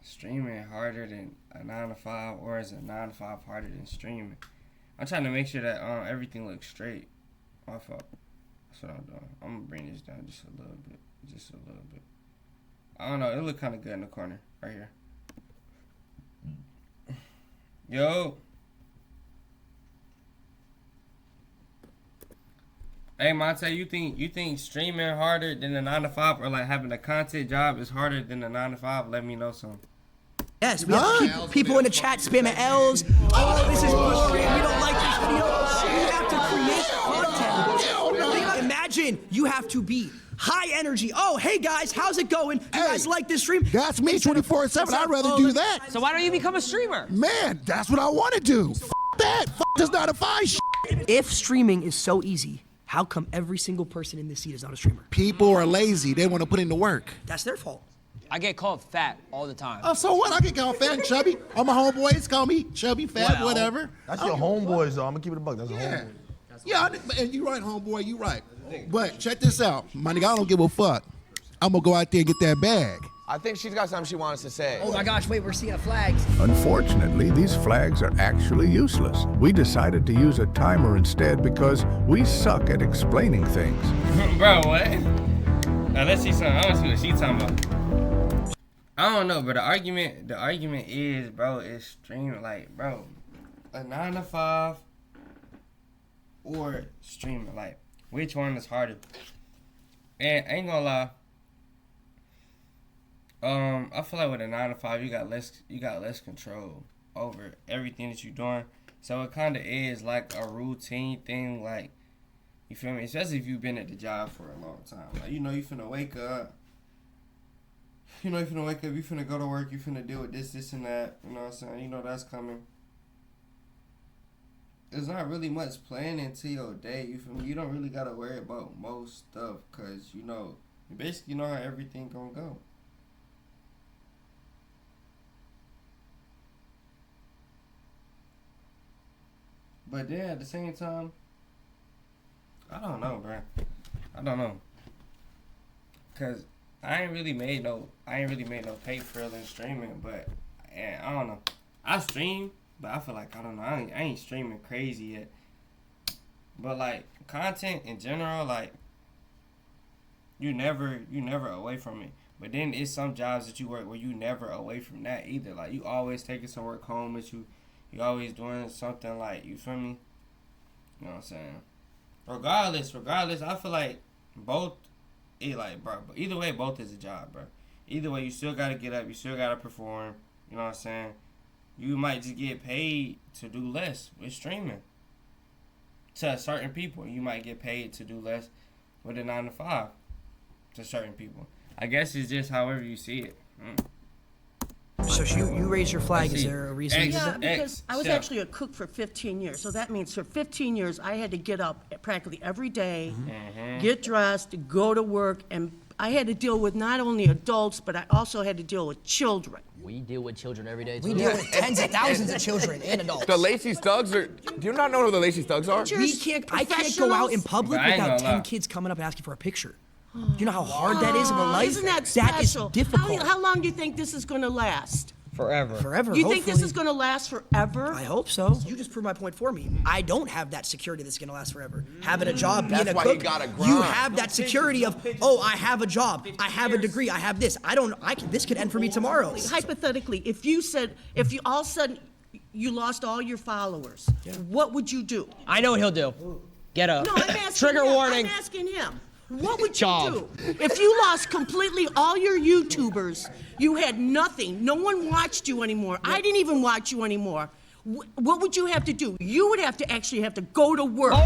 streaming harder than a 9 to 5, or is a 9 to 5 harder than streaming? I'm trying to make sure that everything looks straight. My fault. That's what I'm doing. I'm gonna bring this down just a little bit. I don't know. It look kind of good in the corner right here. Yo. Hey Monte, you think streaming harder than the 9 to 5, or like having a content job is harder than the 9 to 5? Let me know some. Yes, we have to keep people in the chat spamming L's. Oh, this is boring. We don't like this video. We have to create content. Imagine you have to be high energy. Oh, hey guys, how's it going? You guys like this stream? That's me 24/7. I'd rather do that. So why don't you become a streamer? Man, that's what I want to do. F that. F this 9 to 5 shit. If streaming is so easy, how come every single person in this seat is not a streamer? People are lazy. They want to put in the work. That's their fault. I get called fat all the time. Oh, so what? I get called fat and chubby. All my homeboys call me chubby, fat, whatever. That's your homeboys, though. I'm gonna keep it a buck. That's a homeboy. Yeah, and you right, homeboy. You right. But check this out, my nigga. I don't give a fuck. I'm gonna go out there and get that bag. I think she's got something she wants to say. Oh my gosh, wait, we're seeing a flag. Unfortunately, these flags are actually useless. We decided to use a timer instead because we suck at explaining things. Bro, what? Now let's see something. I want to see what she talking about. I don't know, but the argument is, bro, is streaming, like, bro, a 9 to 5 or streaming, like, which one is harder? And I ain't gonna lie, I feel like with a 9 to 5, you got less control over everything that you're doing. So it kind of is like a routine thing, like You feel me? Especially if you've been at the job for a long time. Like, you know, you finna wake up. You know, you finna go to work, you finna deal with this, and that. You know what I'm saying? You know that's coming. There's not really much planning to your day. You feel me? You don't really gotta worry about most stuff, cause you know, you basically know how everything gonna go. But then at the same time, I don't know, bro. I don't know, cause I ain't really made no pay for real in streaming. But I don't know. I stream, but I feel like I don't know. I ain't streaming crazy yet. But like content in general, like you never away from it. But then it's some jobs that you work where you never away from that either. Like you always taking some work home with you. You always doing something, like, you feel me? You know what I'm saying? Regardless, I feel like both, bro, either way, both is a job, bro. Either way, you still gotta get up, you still gotta perform. You know what I'm saying? You might just get paid to do less with streaming. To certain people, you might get paid to do less with a 9 to 5. To certain people, I guess it's just however you see it. So you raised your flag. Is there a reason you did that? Because I was actually a cook for 15 years. So that means for 15 years, I had to get up practically every day, get dressed, go to work, and I had to deal with not only adults, but I also had to deal with children. We deal with children every day, too. We deal with tens of thousands of children and adults. The Lacey's Thugs are... Do you not know who the Lacey's Thugs are? I can't go out in public without 10 kids coming up asking for a picture. Do you know how hard that is of a life? Isn't that special? That is difficult. How long do you think this is going to last? Forever. Forever. You think this is going to last forever? I hope so. You just proved my point for me. I don't have that security that's going to last forever. Having a job, being a cook, you gotta grind. You have that security of, oh, I have a job, I have a degree, I have this. This could end for me tomorrow. Hypothetically, if you all of a sudden you lost all your followers, what would you do? I know what he'll do. Get up. No, I'm asking Trigger him. warning. I'm asking him. What would you do? If you lost completely all your YouTubers, you had nothing, no one watched you anymore, I didn't even watch you anymore, what would you have to do? You would have to actually go to work. Did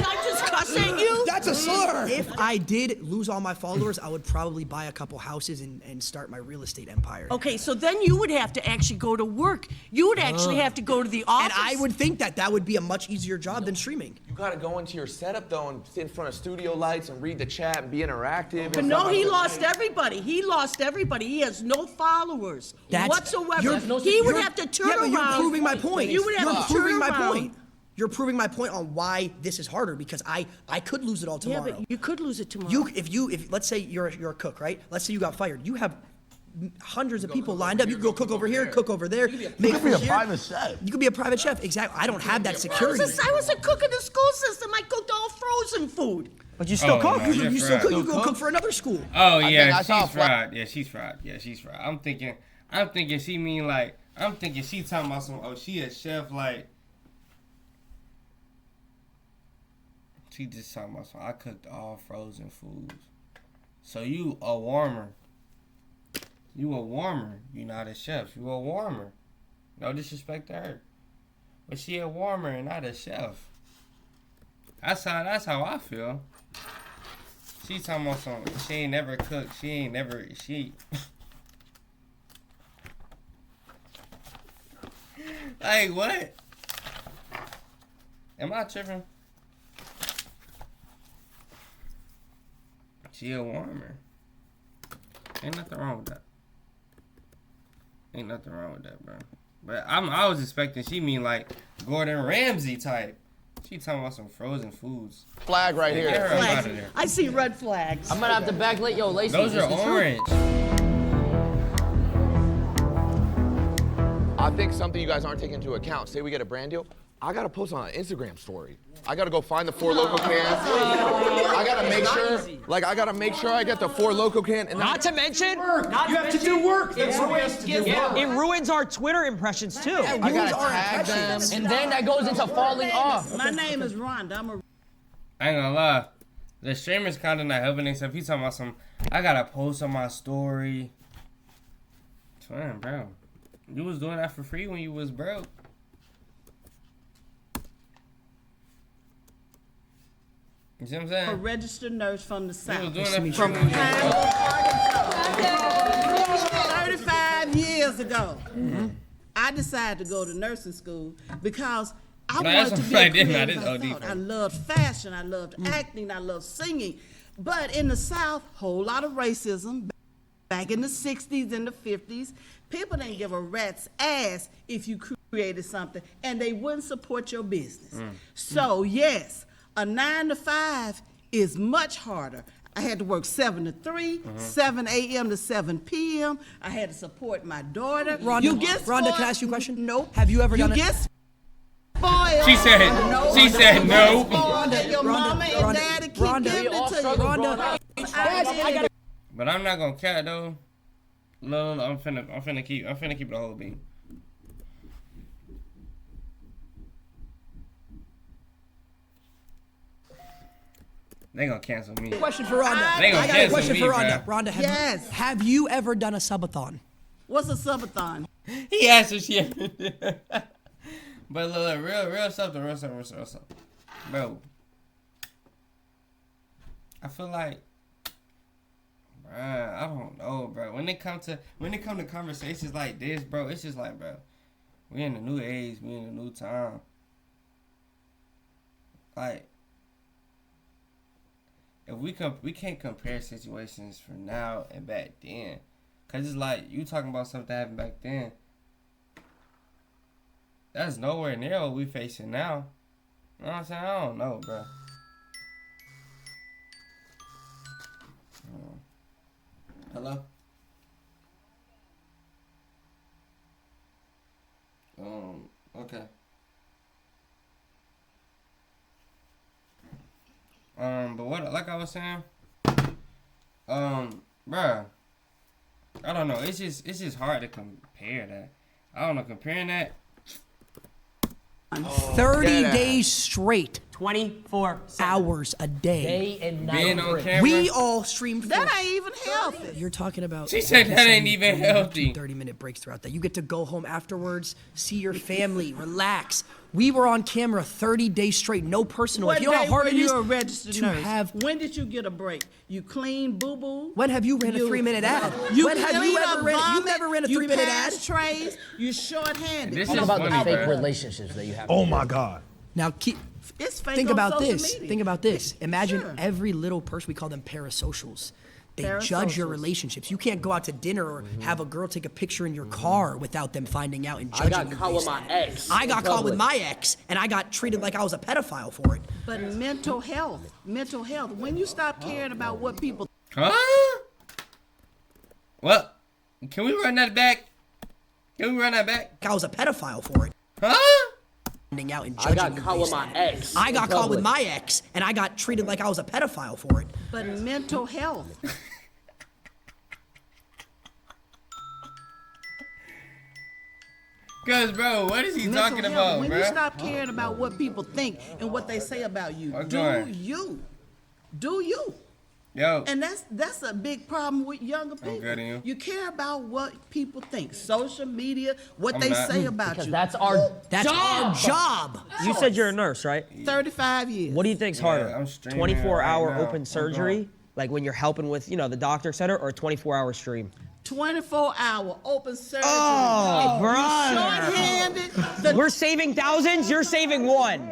I just cuss at you? That's a slur. If I did lose all my followers, I would probably buy a couple houses and start my real estate empire. Okay, so then you would have to actually go to work. You would actually have to go to the office. And I would think that would be a much easier job than streaming. You gotta go into your setup, though, and sit in front of studio lights and read the chat and be interactive. But no, he lost everybody. He has no followers whatsoever. He would have to turn around. You're proving my point. You would have to turn around. You're proving my point on why this is harder, because I could lose it all tomorrow. Yeah, but you could lose it tomorrow. If let's say you're a cook, right? Let's say you got fired. You have hundreds of people lined up. You can go cook over here, cook over there. You could be a private chef. You could be a private chef. Exactly. I don't have that security. I was a cook in the school system. I cooked all frozen food. But you still cook. You still cook. You go cook for another school. Oh yeah, she's fried. Yeah, she's fried. I'm thinking she mean like. I'm thinking she talking about some. Oh, she a chef like. She just talking about some. I cooked all frozen foods. So you a warmer. You a warmer. You not a chef. You a warmer. No disrespect to her, but she a warmer and not a chef. That's how I feel. She talking about some. She ain't never cooked. She. Like what? Am I tripping? She a warmer. Ain't nothing wrong with that. Bro. But I was expecting she mean like Gordon Ramsay type. She talking about some frozen foods. Flag right here. Get her up out of there. I see red flags. I'm gonna have to backlight yo, Lacey. Those are orange. I think something you guys aren't taking into account. Say we get a brand deal, I gotta post on an Instagram story. I gotta go find the 4 Loco cans. I gotta make sure I get the 4 Loco can. And not to mention, you have to do work. That's what we have to do. It ruins our Twitter impressions too. I gotta tag them. And then that goes into falling off. My name is Rhonda. I ain't gonna lie. The streamer's kinda not helping himself. He's talking about some, I gotta post on my story. Fine, bro. You was doing that for free when you was broke. You see what I'm A saying? registered nurse from the South. Doing that From for 35 years ago, I decided to go to nursing school because I No, wanted that's to be what I a did. No, creative. this I OD thought. for I me. loved fashion. I loved acting. I loved singing. But in the South, whole lot of racism. Back in the 60s and the 50s, people didn't give a rat's ass if you created something, and they wouldn't support your business. So yes, a 9 to 5 is much harder. I had to work 7 to 3, 7 a.m. to 7 p.m. I had to support my daughter. Rhonda, You get Rhonda, can I spoiled. ask you a question? Nope. Have you ever You done get it? spoiled. She said no. Rhonda, your mama and daddy keep Rhonda, giving it to you. Rhonda, I did it. But I'm not gonna cat though. No, I'm finna keep the whole beat. They gonna cancel me. Question for Rhonda. They gonna I got a cancel question me, for Rhonda. bruh. Rhonda, Yes. have you ever done a subathon? What's a subathon? He asked if she ever. But look, real something, bro. I feel like, bruh, I don't know, bro. When it come to conversations like this, bro, it's just like, bro, we in a new age, we in a new time. Like, if we can't compare situations from now and back then, cause it's like you talking about something that happened back then. That's nowhere near what we facing now. You know what I'm saying? I don't know, bro. Hello? Okay. But what, like I was saying, bruh, I don't know. It's just hard to compare that. I don't know, comparing that. 30 days straight. 24 hours a day. Day and night. Being on camera. We all streamed. That ain't even healthy. You're talking about. She said that ain't even healthy. 30-minute breaks throughout that. You get to go home afterwards, see your family, relax. We were on camera 30 days straight, no personal. What If you know how day hard were it is you a registered to nurse? have. When did you get a break? You clean boo boo. When have you ran a 3-minute ad? When have you ever ran? You never ran a 3-minute ad. You pass trays. You short-handed. This Talk is about funny, the fake bruh. relationships that you have. Oh my God. Now It's fake think on about social this. media. Think about this. Imagine Sure. every little person, we call them parasocials. They judge your Parasocials. relationships. You can't go out to dinner or have a girl take a picture in your car without them finding out and judging you. caught with my ex. I got in caught with public. my ex, and I got treated like I was a pedophile for it. But mental health. When you stop caring about what people. Huh? Well, can we run that back? I was a pedophile for it. Huh? Finding out and I judging got you caught with based my on it. ex. I got in caught with public. my ex, and I got treated like I was a pedophile for it. But mental health. Cause bro, what is he Mental talking health. about, When bro? you stop caring about what people think and what they say about you, What's do going? you. Do you. Yo. And that's a big problem with younger people. good in you. care about what people think. Social media, what I'm they not. say about Because you. that's our Our job. You said you're a nurse, right? 35 years. What do you think's Yeah, harder? I'm streaming 24-hour right now. open I'm surgery, going. like when you're helping with, the doctor, et cetera, or a 24-hour stream? 24-hour open surgery. Oh, If brother. you're short-handed, We're saving thousands, you're saving one.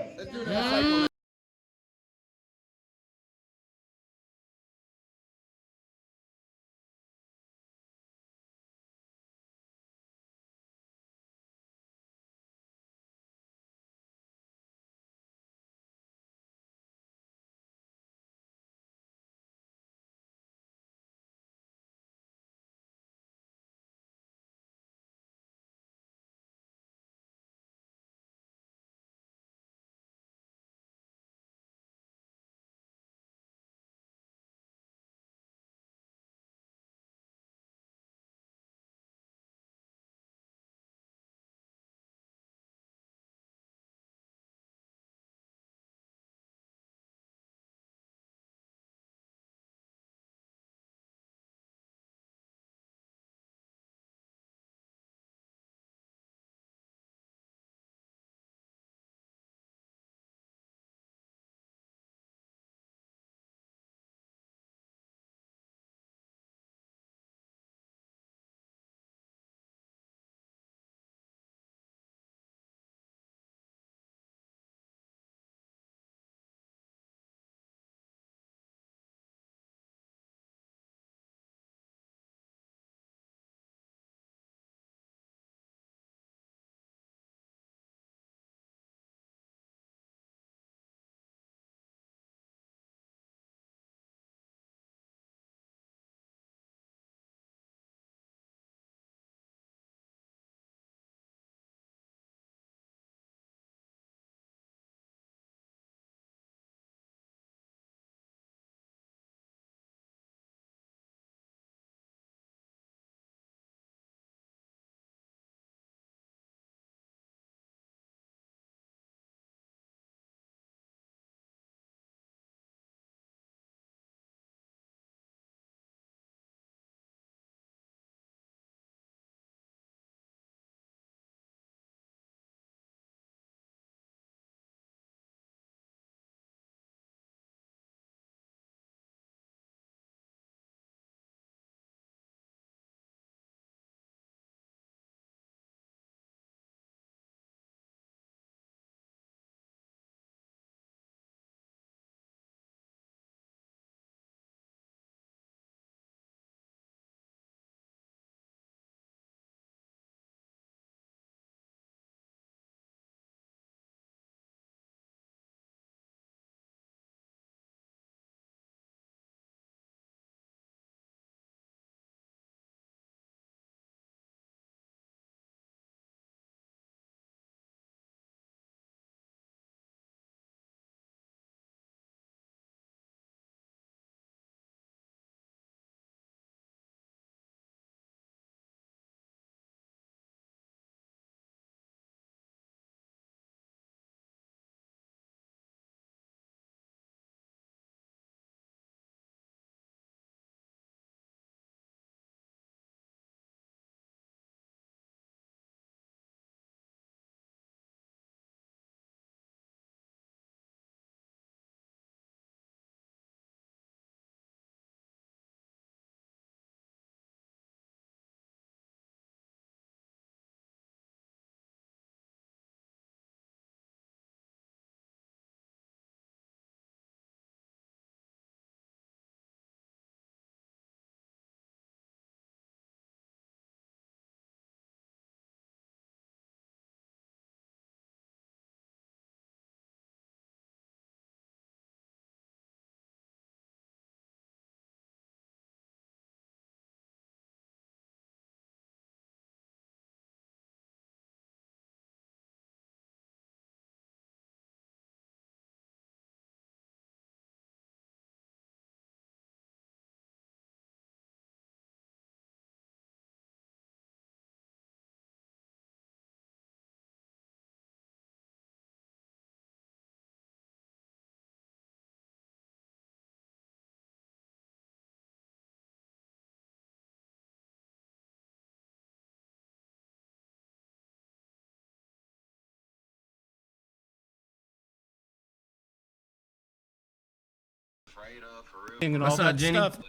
And all What's up, that Jenny? stuff.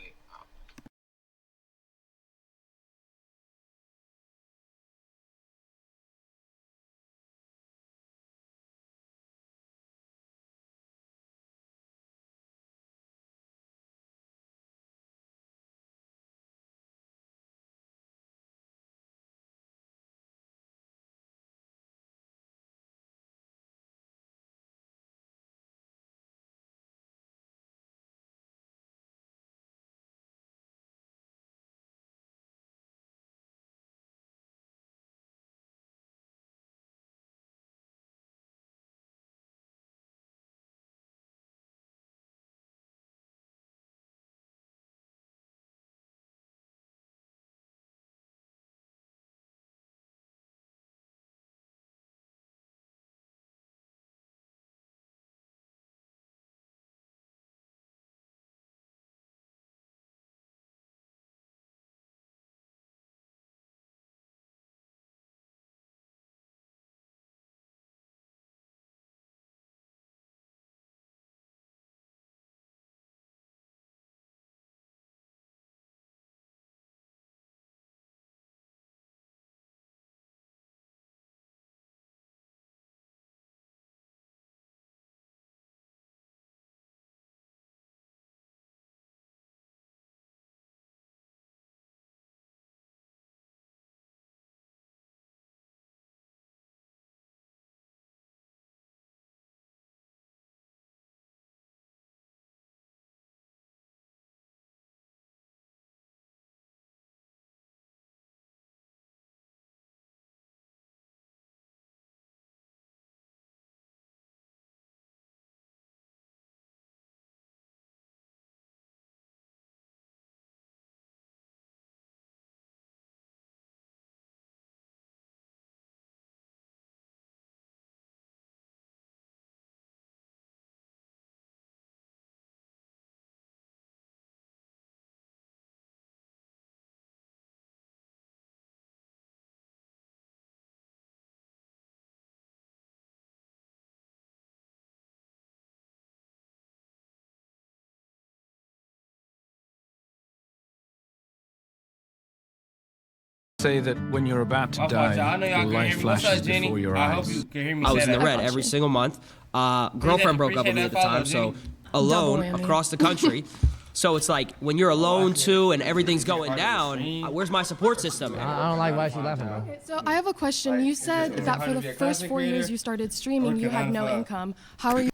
Say that when you're about to die, your life flashes before your eyes. I was in the red every single month. Girlfriend broke up with me at the time, so alone across the country. So it's like when you're alone too and everything's going down, where's my support system? I don't like why she's laughing, bro. Okay, so I have a question. You said that for the first 4 years you started streaming, you had no income. How are you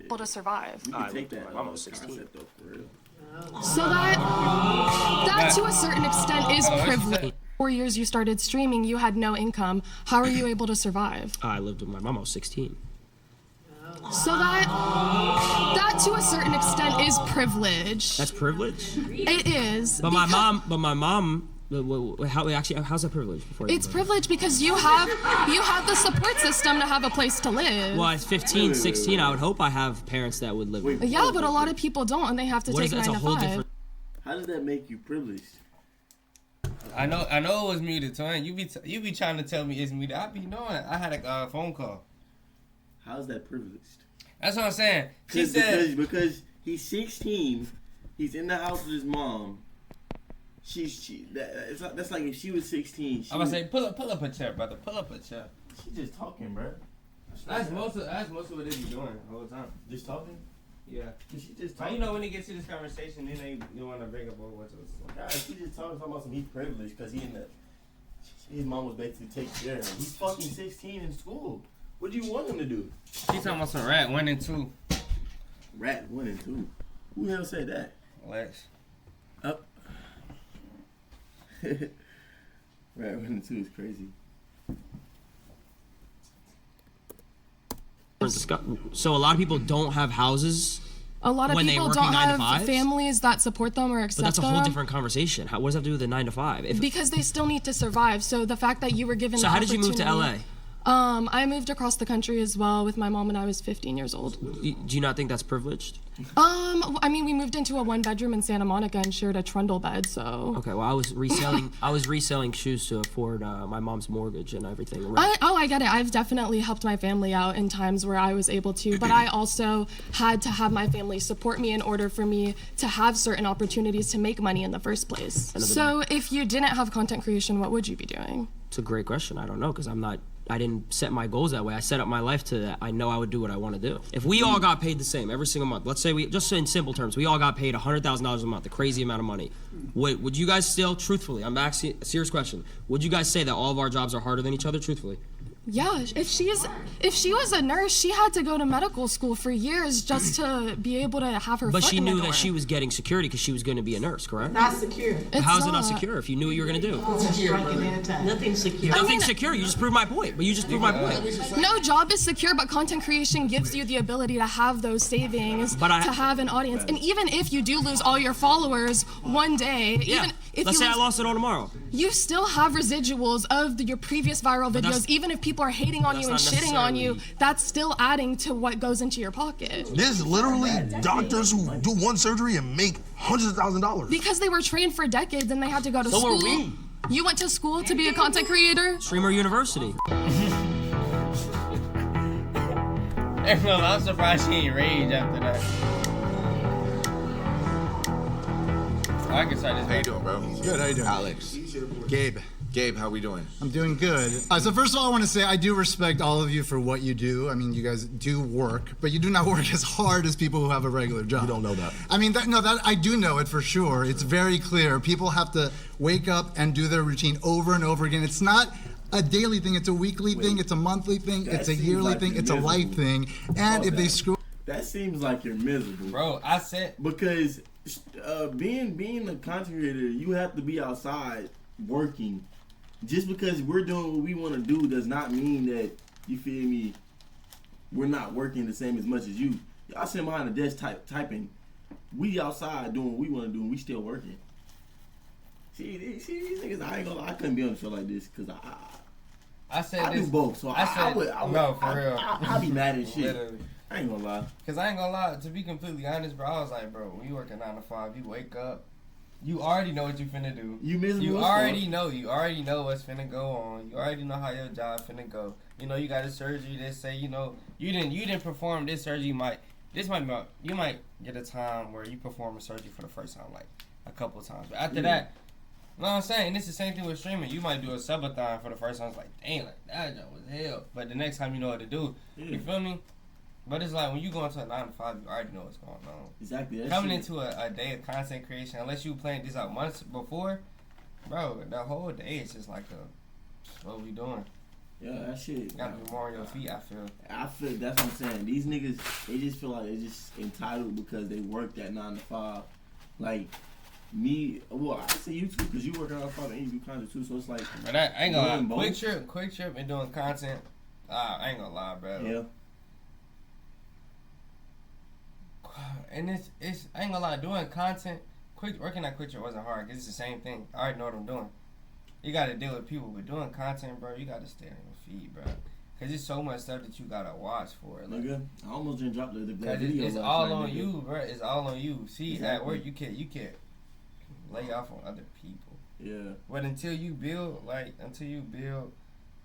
able to survive? I lived with my mom was 16. So that to a certain extent is privilege. 4 years you started streaming, you had no income. How are you able to survive? I lived with my mom. I was 16. So that to a certain extent is privilege. That's privilege? It is. But my mom, how's that privilege? It's privilege because you have the support system to have a place to live. Well, at 15, 16, I would hope I have parents that would live with me. Yeah, but a lot of people don't, and they have to take 9 to 5. How does that make you privileged? I know it was muted, Twin. You be trying to tell me it's muted. I be knowing. I had a phone call. How's that privileged? That's what I'm saying. She said because he's 16, he's in the house with his mom. That's like if she was 16. I'm gonna say pull up a chair, brother. Pull up a chair. She just talking, bro. That's most of what they be doing the whole time. Just talking. Yeah. She just talking. You know when they get to this conversation, then you want to bring up what's guys, she just talking about some he's privileged because his mom was basically taking care of him. He's fucking 16 in school. What do you want him to do? She talking about some rat 1 and 2. Rat 1 and 2. Who the hell said that? Lex. Up. Rat 1 and 2 is crazy. So a lot of people don't have houses. A lot of people don't have families that support them or accept them. But that's a whole different conversation. What does that have to do with the 9 to 5? Because they still need to survive. So the fact that you were given So how did you move to LA? I moved across the country as well with my mom when I was 15 years old. Do you not think that's privileged? I mean, we moved into a 1-bedroom in Santa Monica and shared a trundle bed, so. Okay, well, I was reselling shoes to afford my mom's mortgage and everything. I get it. I've definitely helped my family out in times where I was able to, but I also had to have my family support me in order for me to have certain opportunities to make money in the first place. So if you didn't have content creation, what would you be doing? It's a great question. I don't know, because I didn't set my goals that way. I set up my life to that. I know I would do what I want to do. If we all got paid the same every single month, let's say just in simple terms, we all got paid $100,000 a month, a crazy amount of money. Would you guys still, truthfully, I'm asking a serious question, would you guys say that all of our jobs are harder than each other, truthfully? Yeah, if she was a nurse, she had to go to medical school for years just to be able to have her. But foot she in the knew door. that she was getting security because she was going to be a nurse, correct? Not secure. How is it not secure if you knew what you were going to do? Nothing secure. Nothing's secure. You just proved my point. But you just proved my point. No job is secure, but content creation gives you the ability to have those savings, to have an audience. And even if you do lose all your followers one day, even if let's you say I lost it all tomorrow. You still have residuals of your previous viral videos. Even if people are hating on you and shitting on you, that's still adding to what goes into your pocket. There's literally doctors who do one surgery and make hundreds of thousands of dollars. Because they were trained for decades and they had to go to So school. were we. You went to school to be a content creator? Streamer University. I'm surprised she ain't rage after that. I can start this. How you doing, bro? Good, how you doing? Alex. Gabe, how we doing? I'm doing good. So first of all, I want to say I do respect all of you for what you do. I mean, you guys do work, but you do not work as hard as people who have a regular job. You don't know that. I mean, that I do know it for sure. It's very clear. People have to wake up and do their routine over and over again. It's not a daily thing. It's a weekly thing. It's a monthly thing. It's a yearly thing. It's a life thing. And if they screw... That seems like you're miserable. Bro, I said... Because being a content creator, you have to be outside working. Just because we're doing what we want to do does not mean that, you feel me, we're not working the same as much as you. Y'all sitting behind the desk typing. We outside doing what we want to do and we still working. See these niggas, I ain't gonna lie, I couldn't be on a show like this because I do both. So I would, no, for real. I'll be mad as shit. Literally. I ain't gonna lie. Cause I ain't gonna lie, to be completely honest, bro, I was like, bro, when you work a 9 to 5, you wake up, you already know what you finna do. You already know what's finna go on. You already know how your job finna go. You know, you got a surgery that say, you know, you didn't perform this surgery. You might get a time where you perform a surgery for the first time, like a couple of times. But after that, you know what I'm saying? It's the same thing with streaming. You might do a subathon for the first time. It's like, dang, like that job was hell. But the next time you know what to do. You feel me? But it's like when you go into a 9 to 5, you already know what's going on. Exactly. Coming into a day of content creation, unless you planned this out months before, bro, the whole day is just like what we doing. Yeah, that shit. You gotta be more on your feet, I feel. That's what I'm saying. These niggas, they just feel like they're just entitled because they work that 9 to 5. Like, me, well, I say you too, because you work 9 to 5 and you do content too, so it's like. But I ain't gonna lie. Quick trip and doing content, I ain't gonna lie, bro. Yeah. And it's I ain't gonna lie, doing content, working at Quick Trip wasn't hard because it's the same thing. I already know what I'm doing. You gotta deal with people, but doing content, bro, you gotta stay on your feet, bro. Cause there's so much stuff that you gotta watch for. Like, nigga, I almost didn't drop the video. It's all on you, bro. It's all on you. See, exactly. At work, you can't lay off on other people. Yeah. But until you build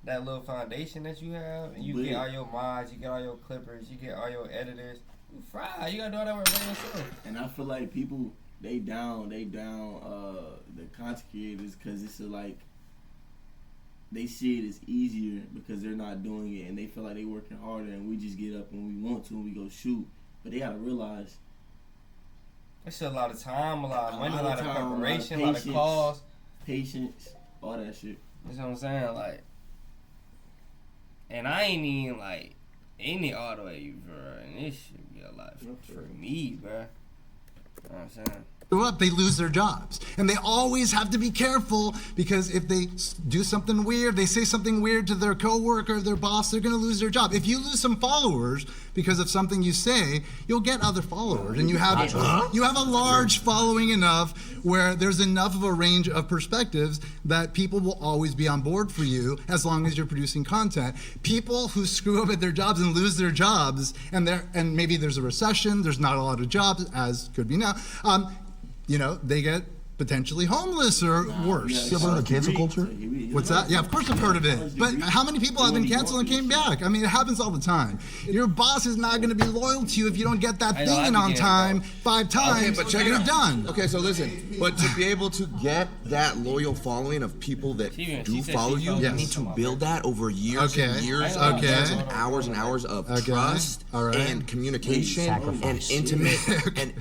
that little foundation that you have, and you get all your mods, you get all your clippers, you get all your editors. You fry. You gotta do all that work by yourself. And I feel like people they down the content creators because it's like they see it as easier because they're not doing it and they feel like they working harder and we just get up when we want to and we go shoot. But they gotta realize it's a lot of time, a lot of money, a lot of preparation, a lot of calls, patience, all that shit. You know what I'm saying? Like, and I ain't even like any all the way, bro. And this should be a lot for me, bro. You know what I'm saying? Up, they lose their jobs. And they always have to be careful because if they do something weird, they say something weird to their coworker, their boss, they're gonna lose their job. If you lose some followers because of something you say, you'll get other followers. And you have a large following enough where there's enough of a range of perspectives that people will always be on board for you as long as you're producing content. People who screw up at their jobs and lose their jobs, and maybe there's a recession, there's not a lot of jobs, as could be now, they get potentially homeless or worse. You ever heard of cancel culture? What's that? Yeah, of course I've heard of it. But how many people have been canceled and came back? I mean, it happens all the time. Your boss is not going to be loyal to you if you don't get that thing in on time 5 times. Okay, but check it you're out. done. Okay, so listen, but to be able to get that loyal following of people that do follow you, you need to build that over years and years and years and hours of trust and communication and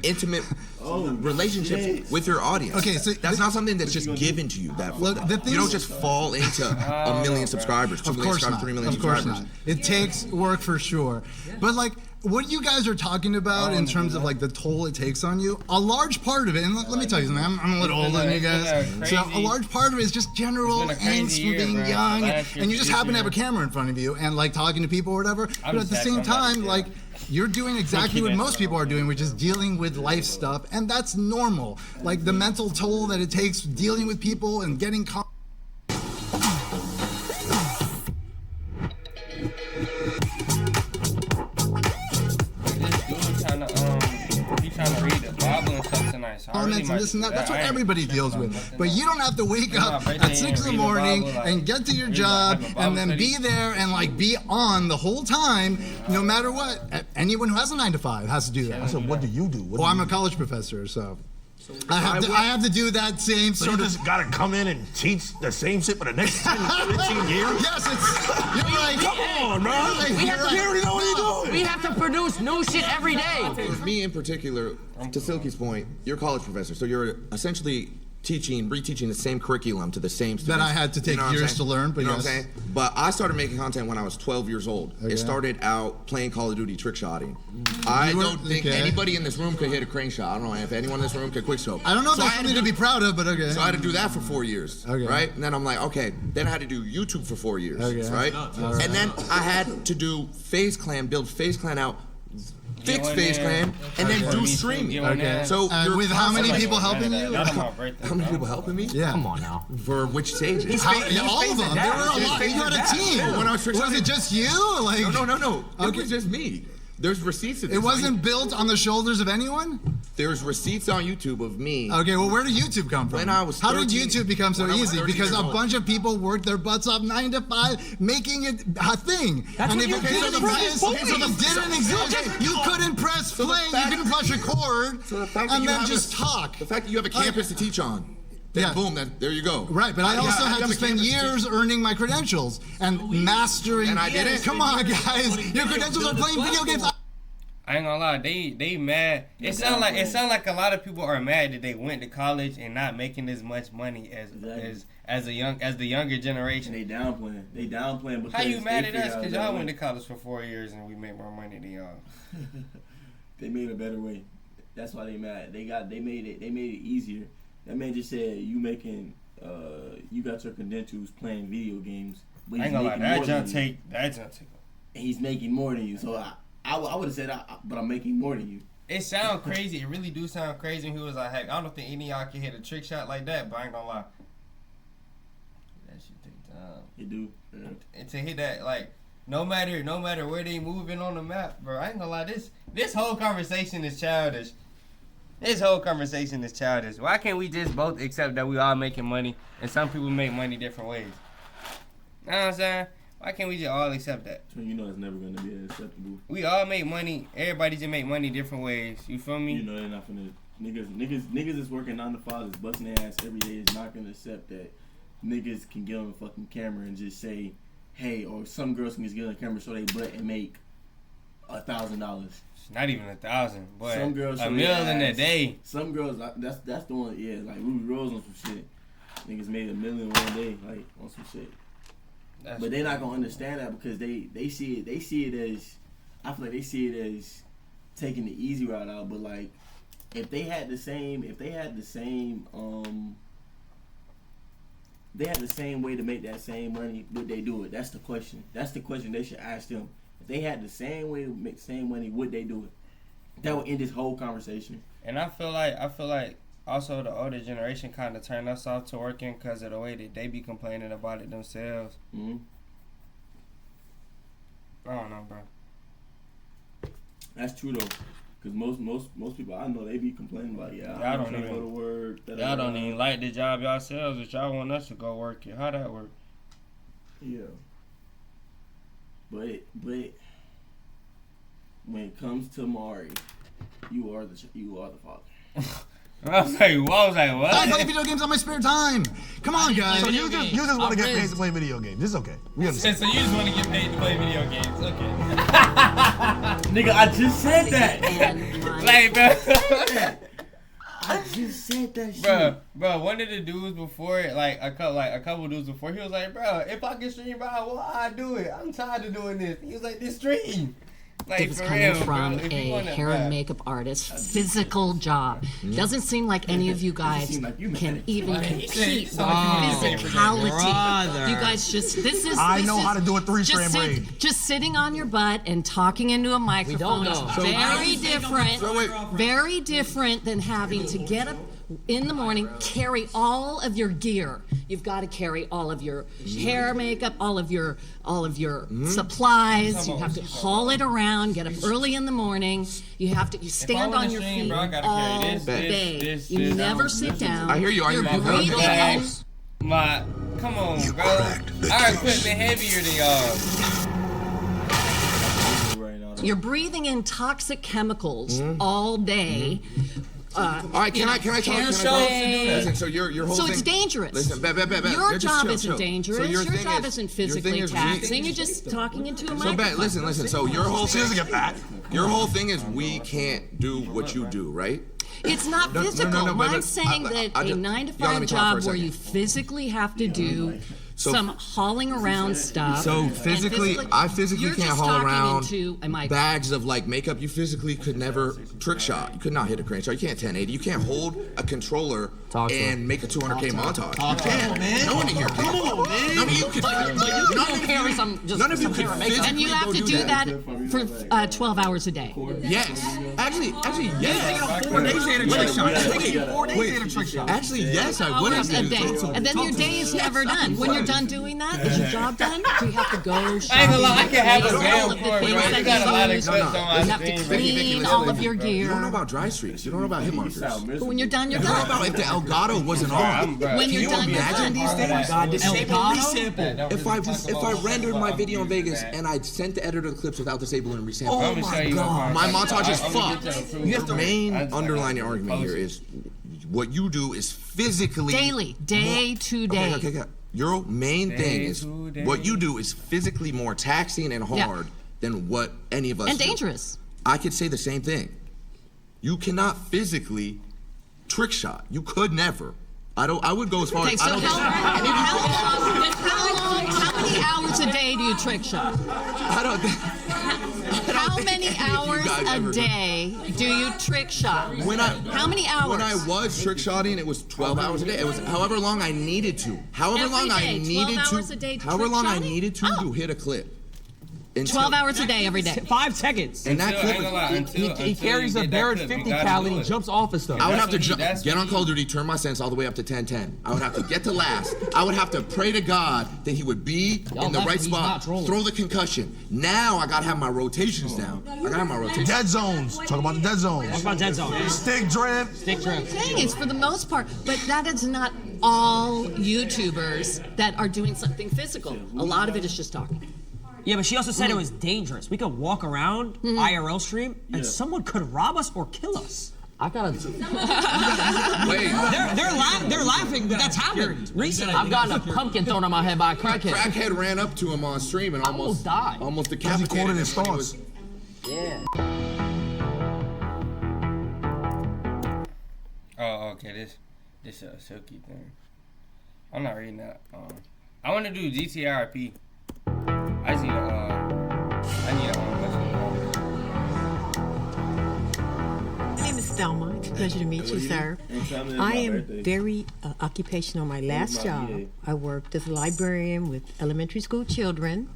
intimate relationships with your audience. Okay, so that's not something that's just given to you. You don't just fall into a million subscribers, 2 million subscribers, 3 million subscribers. It takes work for sure. But like what you guys are talking about in terms of like the toll it takes on you, a large part of it, and let me tell you something, I'm a little older than you guys, so a large part of it is just general angst from being young, and you just happen to have a camera in front of you and like talking to people or whatever, but at the same time, like, you're doing exactly what most people are doing, which is dealing with life stuff, and that's normal. Like the mental toll that it takes dealing with people and getting trying to read the Bible and stuff tonight. So comments and this and that. That's what everybody deals with. But you don't have to wake up at 6 in the morning and get to your job and then be there and like be on the whole time, no matter what. Anyone who has a 9 to 5 has to do that. I said, what do you do? Well, I'm a college professor, so I have to do that same so sort you of. just gotta come in and teach the same shit for the next 10, 15 years? Yes, you're right. Come on, bro. We already know what you're doing. We have to produce new shit every day. For me in particular, to Silky's point, you're a college professor, so you're essentially reteaching the same curriculum to the same students. That I had to take years to learn, but you know yes. what I'm saying? But I started making content when I was 12 years old. Okay. It started out playing Call of Duty trick shotting. I don't think anybody in this room could hit a crane shot. I don't know if anyone in this room could quick scope. I don't know if that's something to be proud of, but okay. So I had to do that for 4 years, right? And then I'm like, okay. Then I had to do YouTube for 4 years, right? And then I had to do FaZe Clan, build FaZe Clan out, fix FaZe Clan, and then do streaming. Okay. So with how many people helping you? How many people helping me? Yeah. Come on now. For which stages? All of them. There were a lot. You had a team. Was it just you? Like No. It was just me. There's receipts of this. It wasn't built on the shoulders of anyone? There's receipts on YouTube of me. Okay, well, where did YouTube come from? When I was 13, how did YouTube become so when I was easy? 13 Because years a old. bunch of people worked their butts off 9 to 5, making it a thing. That's and what if it you didn't did. exist, you couldn't press play, you couldn't press record, and then just talk. The fact that you have a campus to teach on. Then boom, there you go. Right, but I also had to spend years earning my credentials and mastering. And I did it. Come on, guys, your credentials are playing video games. I ain't gonna lie, they mad. It sound like a lot of people are mad that they went to college and not making as much money as the younger generation. They downplaying because how you mad they at us? figure out Because a y'all better went to way. college for 4 years and we make more money than y'all. They made a better way. That's why they mad. They made it easier. That man just said you making you got your credentials playing video games. But I ain't gonna lie, that junk take. And he's making more than you. So I would have said, but I'm making more than you. It sound crazy. It really do sound crazy. And he was like, heck, I don't think any of y'all can hit a trick shot like that. But I ain't gonna lie, that shit take time. It do. Yeah. And to hit that, like, no matter where they moving on the map, bro. I ain't gonna lie, this whole conversation is childish. Why can't we just both accept that we all making money and some people make money different ways? Know what I'm saying? Why can't we just all accept that? So you know it's never gonna be acceptable. We all make money. Everybody just make money different ways. You feel me? You know they're not gonna niggas that's working 9 to 5 is busting their ass every day is not gonna accept that niggas can get on a fucking camera and just say, hey, or some girls can just get on the camera show they butt and make $1,000. It's not even 1,000, but some girls $1 million a day. Some girls that's the one, yeah, like Ruby Rose on some shit. Niggas made $1 million one day, like on some shit. But they're not gonna understand that because they see it as I feel like they see it as taking the easy route out. But like if they had the same way to make that same money, would they do it? That's the question. That's the question they should ask them. If they had the same way to make the same money, would they do it? That would end this whole conversation. And I feel like also the older generation kind of turned us off to working because of the way that they be complaining about it themselves. Mm-hmm. I don't know, bro. That's true though, because most people I know, they be complaining about y'all don't even go to work. Y'all don't even like the job yourselves, but y'all want us to go work it. How that work? Yeah. But when it comes to Mari, you are the father. I was like, what? I play video games on my spare time. Come on, guys. So you just want to get paid to play video games. It's okay. We understand. So you just want to get paid to play video games. Okay. Nigga, I just said that. Like, bro. I just said that shit. Bro, one of the dudes before, like a couple dudes before, he was like, bro, if I can stream, bro, well, I do it. I'm tired of doing this. He was like, this stream. Like, It was coming from a hair and makeup artist, physical job. Doesn't seem like any of you guys can even compete with physicality. You guys I know how to do a 3-strand braid. Just sitting on your butt and talking into a microphone is very different than having to get up in the morning, carry all of your gear. You've got to carry all of your hair, makeup, all of your supplies. You have to haul it around. Get up early in the morning. You stand on your feet all day. You never sit down. I hear you. You're breathing in. Come on, bro. Our equipment heavier than y'all. You're breathing in toxic chemicals all day. All right, can I talk? Listen, so your whole thing. So it's dangerous. Listen, Your job isn't dangerous. So your job isn't physically taxing. You're just talking into a microphone. So listen. So your whole thing is we can't do what you do, right? It's not physical. I'm saying that a 9-to-5 job where you physically have to do some hauling around stuff. So I physically can't haul around a bags of like makeup. You physically could never trick shot. You could not hit a crane shot. You can't 1080. You can't hold a controller and make a 200K montage. You can't, man. No one in here can. Come on, man. None of you could. None of you could. And you have to do that for 12 hours a day. Yes. Actually, yes. 4 days in a trick shot. 4 days in a trick shot. Actually, yes, I would have a day. And then your day is never done. When you're done doing that, is your job done? Do you have to go shopping? I ain't gonna lie, I can have a all of the things that you have to clean all of your gear. You don't know about dry streaks. You don't know about hit markers. But when you're done, you're You don't know done. about if the Elgato wasn't on. When you're done, you're done. These things? Elgato? If I rendered my video in Vegas and I sent the editor the clips without disabling and resampling, Oh my God. my montage is fucked. The main underlying argument here is what you do is physically Daily, day to day. Okay. Your main thing is what you do is physically more taxing and hard than what any of us And do. dangerous. I could say the same thing. You cannot physically trick shot. You could never. I would go as far Okay, as so I don't how many hours a day do you trick shot? How many hours a day do you trick shot? How many hours? When I was trick shotting, it was 12 hours a day. It was however long I needed to. However long I needed to hit a clip. 12 hours a day, every day. 5 seconds. And that clip, he carries a Barrett 50 cal and he jumps off of stuff. I would have to get on Call of Duty, turn my sense all the way up to 1010. I would have to get to last. I would have to pray to God that he would be in the right spot, throw the concussion. Now I gotta have my rotations down. Dead zones. Talk about the dead zones. Talk about dead zones. Stick drift. Thing is, for the most part, but that is not all YouTubers that are doing something physical. A lot of it is just talking. Yeah, but she also said it was dangerous. We could walk around IRL stream and someone could rob us or kill us. I gotta. Wait. They're laughing, but that's happened recently. I've gotten a pumpkin thrown on my head by a crackhead. Crackhead ran up to him on stream and almost died. Almost decapitated him. He quoted his thoughts. Yeah. Oh, okay. This is a silky thing. I'm not reading that. I want to do GTRP. I need a My name is Thelma. It's a pleasure to meet you, sir. I am very occupational. My last job, I worked as a librarian with elementary school children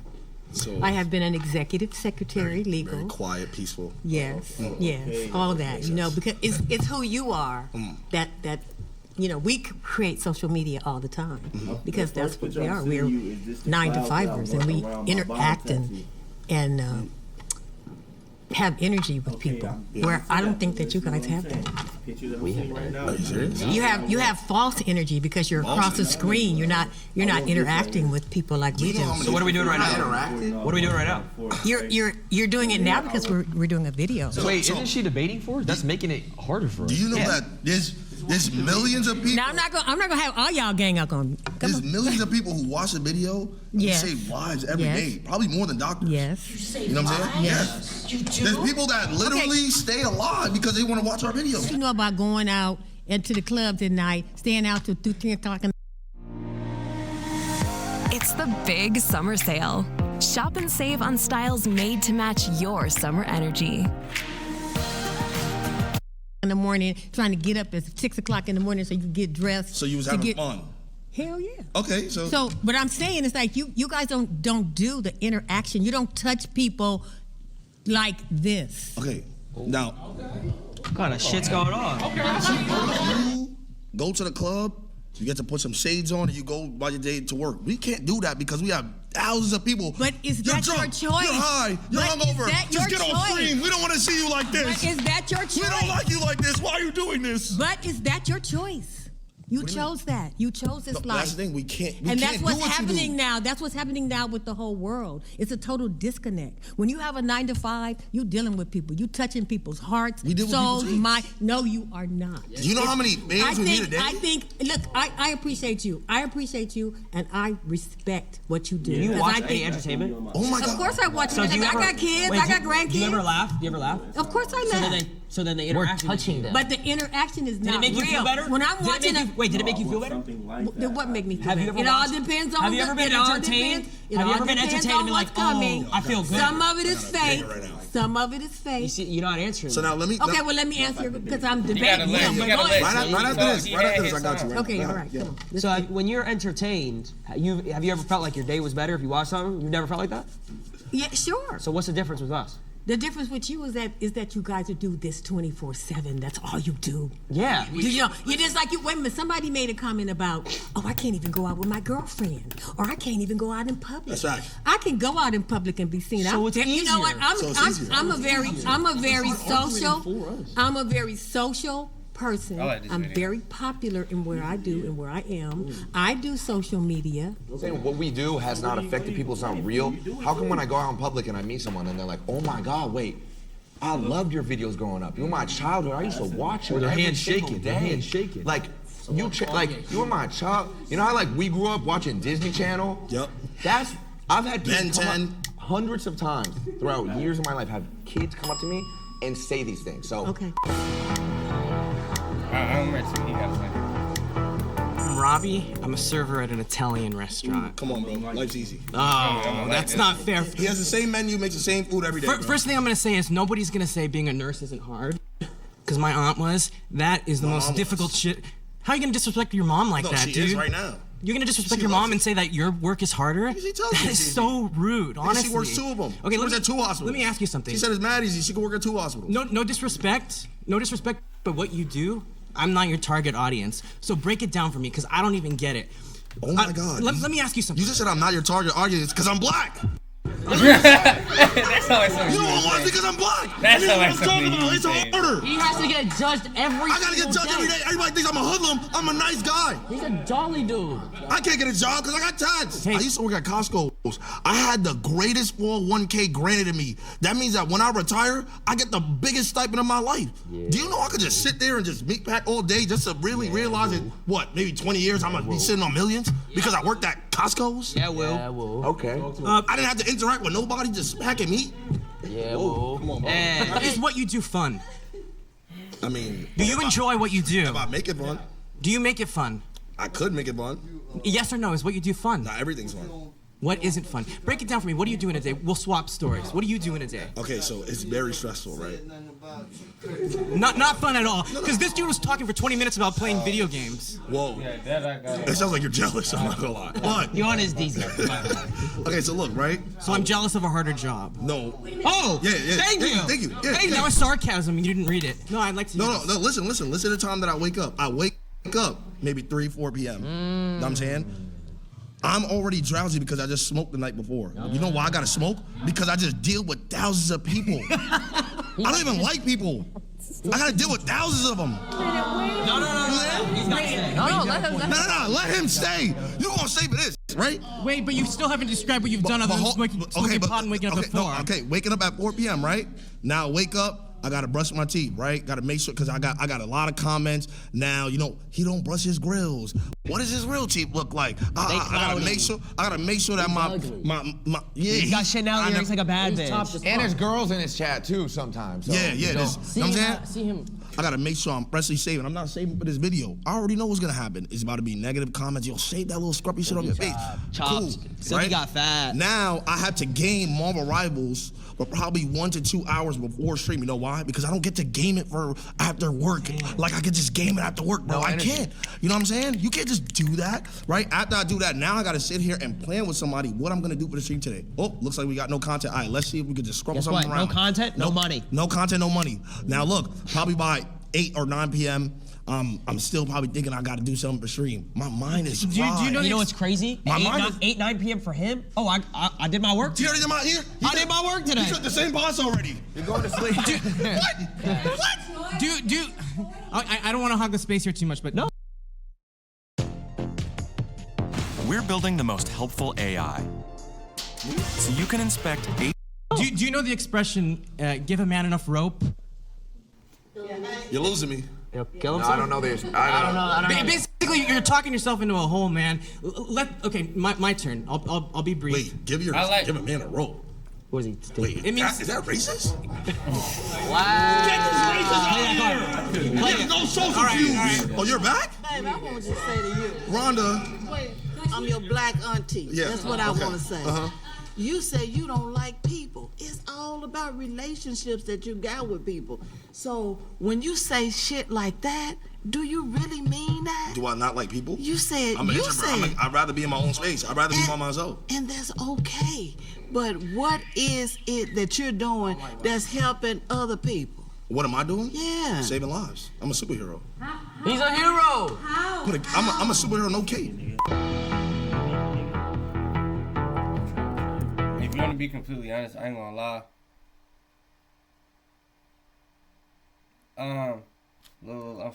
So I have been an executive secretary, legal. very quiet, peaceful. Yes, yes, Okay. all that. You know, because it's who you are. That you know, we create social media all the time because that's what we are. We're 9-to-5ers, and we interact and have energy with people. Where I don't think that you guys have that. We have right now. You have false energy because you're across the screen. You're not interacting with people like we do. So what are we doing right now? What are we doing right now? You're doing it now because we're doing a video. So wait, isn't she debating for us? That's making it harder for us. Do you know that there's millions of people? Now I'm not gonna have all y'all gang up on me. There's millions of people who watch the video and save lives every day, probably more than doctors. Yes. You know what I'm saying? Yes. You do? There's people that literally stay alive because they want to watch our videos. You know about going out into the clubs at night, staying out till 2-3 o'clock. It's the big summer sale. Shop and save on styles made to match your summer energy. In the morning, trying to get up at 6 o'clock in the morning so you can get dressed. So you was having fun. Hell yeah. Okay, so but I'm saying it's like you guys don't do the interaction. You don't touch people like this. Okay. Now, what kind of shit's going on? You go to the club, you get to put some shades on, and you go by your day to work. We can't do that because we have thousands of people. But is that your choice? You're high. You're hungover. Just get on stream. We don't want to see you like this. But is that your choice? We don't like you like this. Why are you doing this? But is that your choice? You chose that. You chose this life. That's the thing. We can't. And that's what's happening now. That's what's happening now with the whole world. It's a total disconnect. When you have a 9-to-5, you dealing with people. You touching people's hearts, souls, mind. No, you are not. Do you know how many fans we need a day? Look, I appreciate you. I appreciate you, and I respect what you do. Do you watch any entertainment? Oh my God. Of course I watch. So I got kids. I got grandkids. Do you ever laugh? Do you ever laugh? Of course I laugh. So then they interact. We're touching them. But the interaction is not real. Did it make you feel better? When I'm watching did it make you feel better? What make me feel Have you better? ever It all watched- depends on Have you ever been entertained? Have you ever been entertained and been like, oh, I feel good? Some of it is fake. Some of it is fake. You see, you're not answering. So now let me. Okay, well let me answer because I'm debating. Right after this, I got you. Okay, all right, come on. So when you're entertained, have you ever felt like your day was better if you watched something? You've never felt like that? Yeah, sure. So what's the difference with us? The difference with you is that you guys do this 24/7. That's all you do. Yeah. You know, you're just like wait a minute. Somebody made a comment about, oh, I can't even go out with my girlfriend, or I can't even go out in public. That's right. I can go out in public and be seen. So it's easier. You know what? I'm a very social person. I'm very popular in where I do and where I am. I do social media. Saying what we do has not affected people. It's not real. How come when I go out in public and I meet someone and they're like, oh my God, wait, I loved your videos growing up. You were my childhood. I used to watch you. Their every hands single shaking. day. Their hands shaking. Like you were my child. You know how like we grew up watching Disney Channel? Yep. I've had people come up hundreds of times throughout years of my life. Have kids come up to me and say these things. So okay. I'm ready to see what he got to say. I'm Robbie. I'm a server at an Italian restaurant. Come on, bro. Life's easy. Oh, that's not fair. He has the same menu, makes the same food every day. First thing I'm gonna say is nobody's gonna say being a nurse isn't hard, because my aunt was. That is the most difficult shit. How are you gonna disrespect your mom like that, dude? She is right now. You're gonna disrespect your mom and say that your work is harder? That is so rude, honestly. She works 2 of them. Okay, she works at 2 hospitals. Let me ask you something. She said it's mad easy. She can work at 2 hospitals. No disrespect. No disrespect, but what you do, I'm not your target audience. So break it down for me, because I don't even get it. Oh my God. Let me ask you something. You just said I'm not your target audience because I'm black. That's how it's You don't want it because I'm black. That's how I'm talking about. It's harder. He has to get judged every I gotta get judged every day. Everybody thinks I'm a hoodlum. I'm a nice guy. He's a jolly dude. I can't get a job because I got tats. I used to work at Costco. I had the greatest 401k granted to me. That means that when I retire, I get the biggest stipend of my life. Yeah. Do you know I could just sit there and just meat pack all day just to really realize that, what, maybe 20 years I'm gonna be sitting on millions because I worked at Costco's? Yeah, Will. Okay. I didn't have to interact with nobody, just packing meat. Yeah, Will. Come on, bro. Is what you do fun? I mean, do you enjoy what you do? If I make it fun. Do you make it fun? I could make it fun. Yes or no? Is what you do fun? Nah, everything's fun. What isn't fun? Break it down for me. What do you do in a day? We'll swap stories. What do you do in a day? Okay, so it's very stressful, right? Not fun at all. Because this dude was talking for 20 minutes about playing video games. Whoa. Yeah, that I got. It sounds like you're jealous. I'm not gonna lie. But You on his diesel. okay, so look, right? So I'm jealous of a harder job. No. Oh! Yeah. Thank you. Thank you. Yeah, Hey, that was sarcasm. You didn't read it. No, I'd like to. No. Listen to the time that I wake up. I wake up maybe 3, 4 p.m. Know what I'm saying? I'm already drowsy because I just smoked the night before. You know why I gotta smoke? Because I just deal with thousands of people. I don't even like people. I gotta deal with thousands of them. No. He's not staying. No, let him stay. You gonna stay for this, right? Wait, but you still haven't described what you've done other than smoking pot and waking up at 4. Okay, waking up at 4 p.m., right? Now wake up. I gotta brush my teeth, right? Gotta make sure, cause I got a lot of comments. Now, he don't brush his grills. What does his real teeth look like? I gotta make sure that my yeah. He's got Chanel earrings like a bad bitch. And there's girls in his chat too sometimes. So, Yeah. you know. This, you know what I'm saying? See him. I gotta make sure I'm freshly saving. I'm not saving for this video. I already know what's gonna happen. It's about to be negative comments. Yo, shave that little scruffy shit on your face. Cool, So right? he got fat. Now I have to game Marvel Rivals for probably 1 to 2 hours before stream. You know why? Because I don't get to game it for after work. Like I could just game it after work, bro. I can't. You know what I'm saying? You can't just do that, right? After I do that, now I gotta sit here and plan with somebody what I'm gonna do for the stream today. Oh, looks like we got no content. All right, let's see if we could just scrubble something around. No content, no money. No content, no money. Now look, probably by 8 or 9 p.m., I'm still probably thinking I gotta do something for stream. My mind is fried. Do you know what's crazy? My 9 p.m. for him? Oh, I did my work. You already did my ear? I did my work today. You took the same boss already. You're going to sleep. What? Dude, I don't want to hog the space here too much, but no. We're building the most helpful AI. So you can inspect 8. Do you know the expression, give a man enough rope? You're losing me. Kill him. No, I don't know this. I don't know. Basically, you're talking yourself into a hole, man. Okay, my turn. I'll be brief. Wait, give a man a rope. What is he? Wait, is that racist? Wow. Get this racist out of here. I'm so confused. All right. Oh, you're back? Baby, I want to just say to you, Rhonda. I'm your black auntie. Yeah. That's what I want to say. Uh-huh. You say you don't like people. It's all about relationships that you got with people. So when you say shit like that, do you really mean that? Do I not like people? You said, I'm an introvert. I'd rather be in my own space. I'd rather be by myself. And that's okay. But what is it that you're doing that's helping other people? What am I doing? Yeah. Saving lives. I'm a superhero. He's a hero. I'm a superhero, no cape. If you want to be completely honest, I ain't gonna lie. I'm finna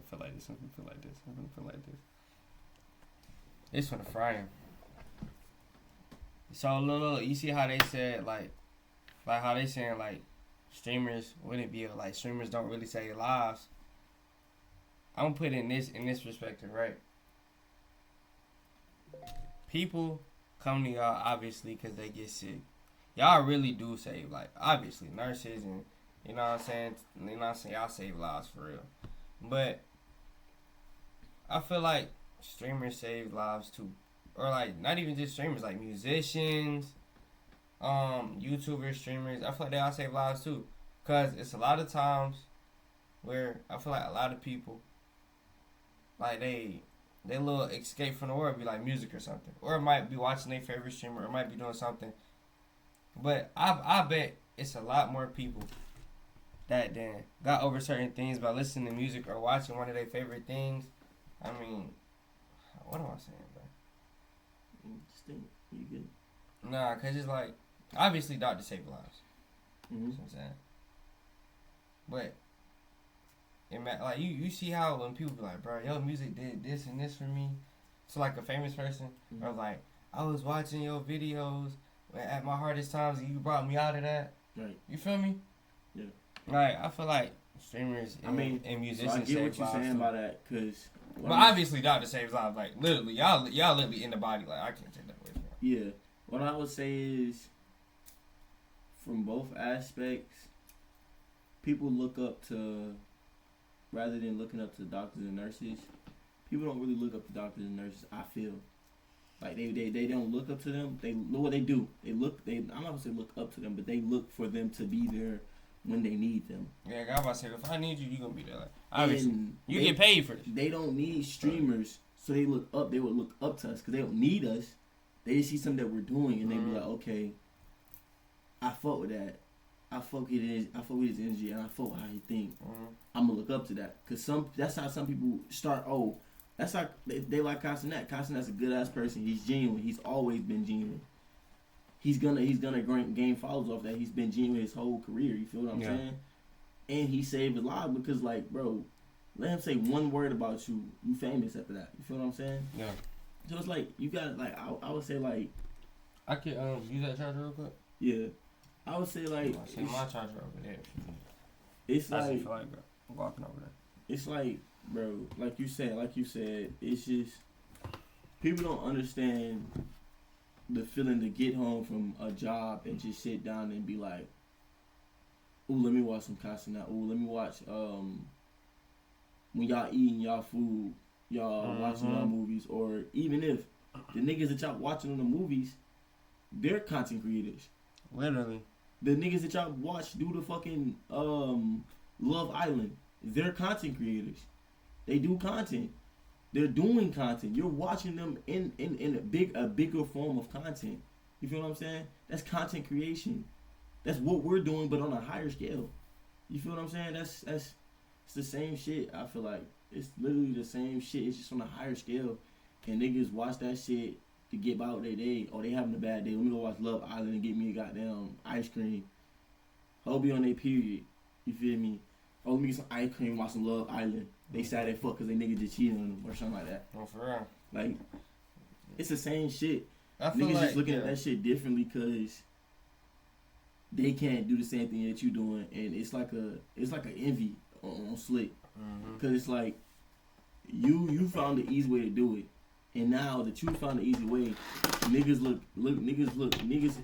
feel like this. I'm finna feel like this. It's for the Friday. So Lil, you see how they said like how they saying like streamers wouldn't be like streamers don't really save lives. I'm gonna put it in this perspective, right? People come to y'all obviously because they get sick. Y'all really do save, like, obviously nurses and you know what I'm saying. Y'all save lives for real. But I feel like streamers save lives too, or like not even just streamers, like musicians, YouTubers, streamers. I feel like they all save lives too, cause it's a lot of times where I feel like a lot of people like they little escape from the world be like music or something, or it might be watching their favorite streamer, or it might be doing something. But I bet it's a lot more people that then got over certain things by listening to music or watching one of their favorite things. I mean, what am I saying, bro? You good? Nah, cause it's like obviously doctors save lives. Mm-hmm. You know what I'm saying? But like you see how when people be like, bro, your music did this and this for me. So like a famous person, Mm-hmm. or like I was watching your videos at my hardest times and you brought me out of that. Right. You feel me? Yeah. Like I feel like streamers and musicians so I get save what you're lives saying too. by that, cause. But obviously, doctor saves lives. Like literally, y'all literally in the body. Like I can't take that away from you. Yeah. What I would say is, from both aspects, people look up to, rather than looking up to doctors and nurses, people don't really look up to doctors and nurses, I feel. Like they don't look up to them. They know what they do. I'm not gonna say look up to them, but they look for them to be there when they need them. Yeah, I was about to say, if I need you, you gonna be there. Like, obviously, you get paid for this. They don't need streamers, so they look up. They would look up to us because they don't need us. They just see something that we're doing, and they be like, okay, I fuck with that. I fuck with his energy, and I fuck with how he think. I'm gonna look up to that because that's how some people start. Oh, that's how they like Castanet. Castanet's a good ass person. He's genuine. He's always been genuine. He's gonna gain followers off that. He's been genuine his whole career. You feel what I'm saying? And he saved a lot because, like, bro, let him say one word about you, you famous after that. You feel what I'm saying? Yeah. So it's like you got like I would say like I could use that charger real quick. Yeah, I would say like my charger over there. It's I like feel like I'm walking over there. It's like, bro, like you said, it's just people don't understand the feeling to get home from a job and just sit down and be like, ooh, let me watch some Castanet. Ooh, let me watch when y'all eating y'all food, y'all watching y'all movies, or even if the niggas that y'all watching on the movies, they're content creators. Literally. The niggas that y'all watch do the fucking Love Island, they're content creators. They do content. They're doing content. You're watching them in a bigger form of content. You feel what I'm saying? That's content creation. That's what we're doing, but on a higher scale. You feel what I'm saying? It's the same shit. I feel like it's literally the same shit. It's just on a higher scale, and niggas watch that shit to get about their day. Or they having a bad day. Let me go watch Love Island and get me a goddamn ice cream. I'll be on their period. You feel me? Oh, let me get some ice cream, watch some Love Island. They sad as fuck because they niggas just cheated on them or something like that. Oh, for real. Like, it's the same shit. I feel niggas like, just looking at that shit differently because they can't do the same thing that you doing, and it's like an envy on Slick, because it's like you found the easy way to do it, and now that you found the easy way, niggas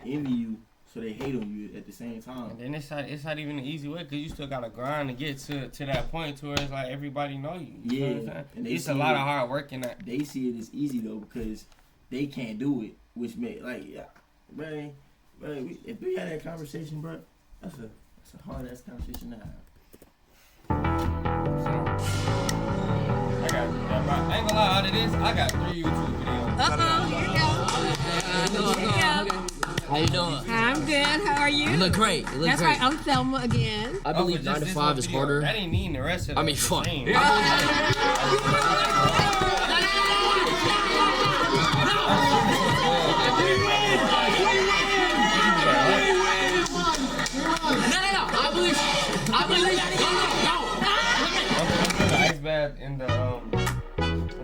envy you. So they hate on you at the same time. And then it's not even an easy way because you still gotta grind to get to that point to where it's like everybody know you. You know what I'm saying? And it's a lot of hard work in that. They see it as easy though because they can't do it, which make man, if we had that conversation, bro, that's a hard ass conversation to have. I ain't gonna lie, out of this, I got 3 YouTube videos. Here you go. How you doing? I'm good. How are you? You look great. You look That's great. right. I'm Thelma again. I believe 9 to 5 is harder. That ain't mean the rest of it. I mean, fuck. I'm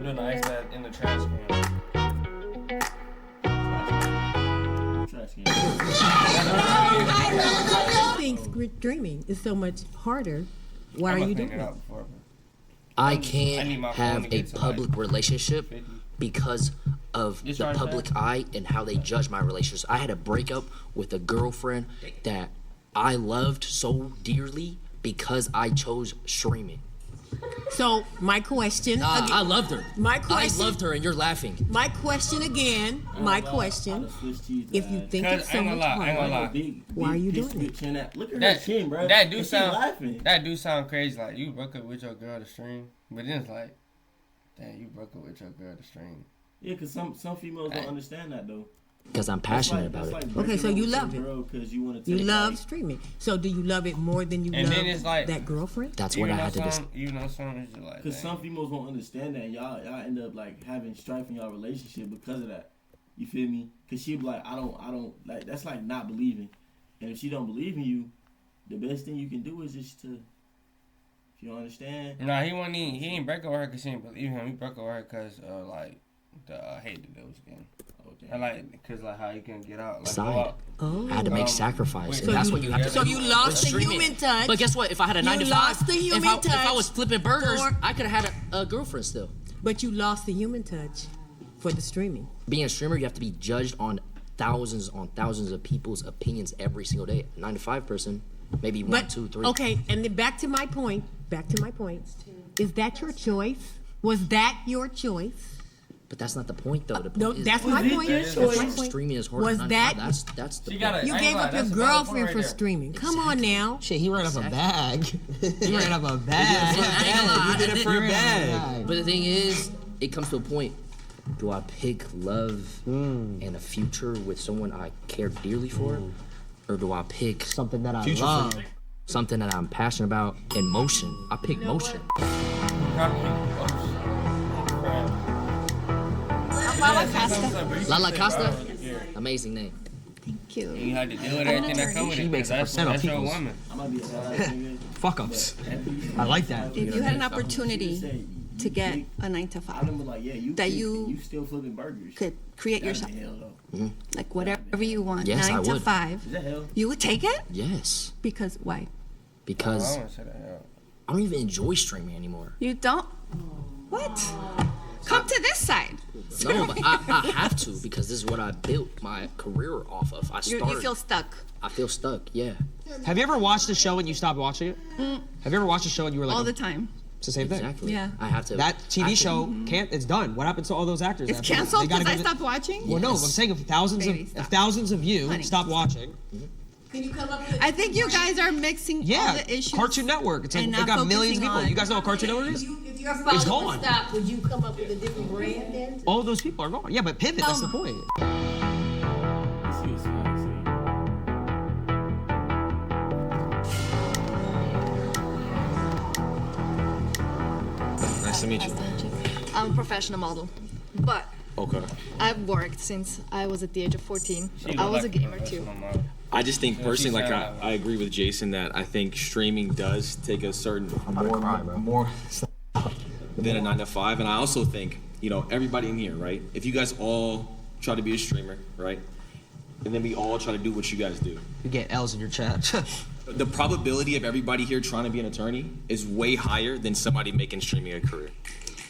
doing the ice bath in the trash can. I think dreaming is so much harder. Why are you doing it? I can't have a public relationship because of the public eye and how they judge my relationships. I had a breakup with a girlfriend that I loved so dearly because I chose streaming. So my question again, I loved her. My question, I loved her, and you're laughing. My question again. My question: if you think it's so much harder, why are you doing it? Look at her chin, bro. That do sound crazy. Like you broke up with your girl to stream, but then it's like, damn, you broke up with your girl to stream. Yeah, because some females don't understand that though. Because I'm passionate about it. Okay, so you love it. You love like, streaming. So do you love it more than you and love then it's like, that girlfriend? That's what I had to decide. Even though some is like, because some females won't understand that, y'all end up like having strife in y'all relationship because of that. You feel me? Because she be like, I don't like. That's like not believing. And if she don't believe in you, the best thing you can do is just to, if you understand. Nah, he ain't break up with her because she didn't believe him. He broke up with her because like the hate that was again. And like, cause like how you can get out. Like, I had to make sacrifice. So that's what you have to do. So you lost the human touch. But guess what? If I had a 9 to 5, lost the human touch. If I was flipping burgers, I could have had a girlfriend still. But you lost the human touch for the streaming. Being a streamer, you have to be judged on thousands of people's opinions every single day. 9 to 5 person, maybe 1, 2, 3. Okay, and then back to my point. Is that your choice? Was that your choice? But that's not the point, though. The point No, is, that's my point. That's my point. Streaming is harder. Was than that 9 to 5. That's the point. you gave up your girlfriend for streaming? Come on now. Shit, he ran up a bag. He ran up a bag. You did it for a bag. But the thing is, it comes to a point. Do I pick love and a future with someone I care dearly for, or do I pick something that I love, something that I'm passionate about, and motion? I pick motion. Lala Costa. Lala Costa? Amazing name. Thank you. You had to deal with everything that comes with it. She makes a That's percent of your people's woman. fuck ups. I like that. If you had an opportunity to get a 9 to 5 that you still flipping burgers. could create yourself, like whatever you want, Yes, 9 I to would. 5, Is that hell? you would take it? Yes, Because why? because I don't say that, yeah. I don't even enjoy streaming anymore. You don't? What? Come to this side. No, but I have to because this is what I built my career off of. You feel stuck. I feel stuck, yeah. Have you ever watched a show and you stopped watching it? Have you ever watched a show and you were like, All the time. it's the same thing. Exactly. Yeah. I have to. That TV show can't. It's done. What happens to all those actors? It's after that? canceled They gotta because I go to- stopped watching? Well, no. I'm saying if thousands of you Honey. stop watching. Can you come up with I think you guys are mixing all Yeah, the issues. Cartoon Network. It's like, and they not got millions of focusing people. on- You guys know what Cartoon Network is? If your It's father gone. would stop, would you come up with a different brand then? All those people are gone. Yeah, but pivot. That's the point. Nice to meet you. I'm a professional model, but Okay. I've worked since I was at the age of 14. She I look was a like gamer too. I just think Yeah, personally, she like sound I agree with Jason that I think streaming does take a certain more than a 9 to 5, and I also think everybody in here, right? If you guys all try to be a streamer, right, and then we all try to do what you guys do, You get L's in your chat. the probability of everybody here trying to be an attorney is way higher than somebody making streaming a career.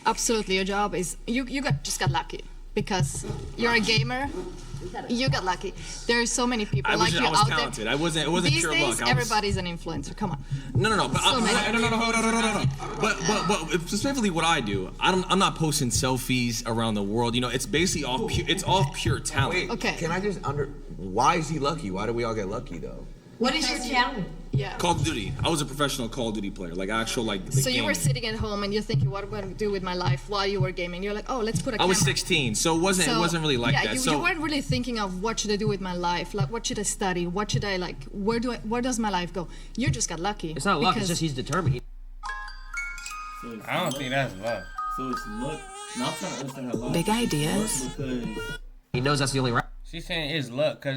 Absolutely, your job is just got lucky because you're a gamer. You got lucky. There's so many people I like was you out talented. there. It wasn't These pure days, luck. everybody's an influencer. Come on. No. But So many. no. But specifically, what I do, I'm not posting selfies around the world. It's basically all pure talent. Okay. Can I just why is he lucky? Why do we all get lucky though? What is your talent? Yeah. Call of Duty. I was a professional Call of Duty player, like actual like. So you were gaming. sitting at home and you're thinking, what am I going to do with my life while you were gaming? You're like, oh, let's put a I camera. was 16, so it wasn't really like yeah, that. You weren't really thinking of what should I do with my life, like what should I study, what should I like, where does my life go? You just got lucky. It's not luck. It's because- just he's determined. I don't think that's luck. So it's luck. No, I'm trying to understand how luck. Big ideas. Because He knows that's the only right. She's saying it's luck because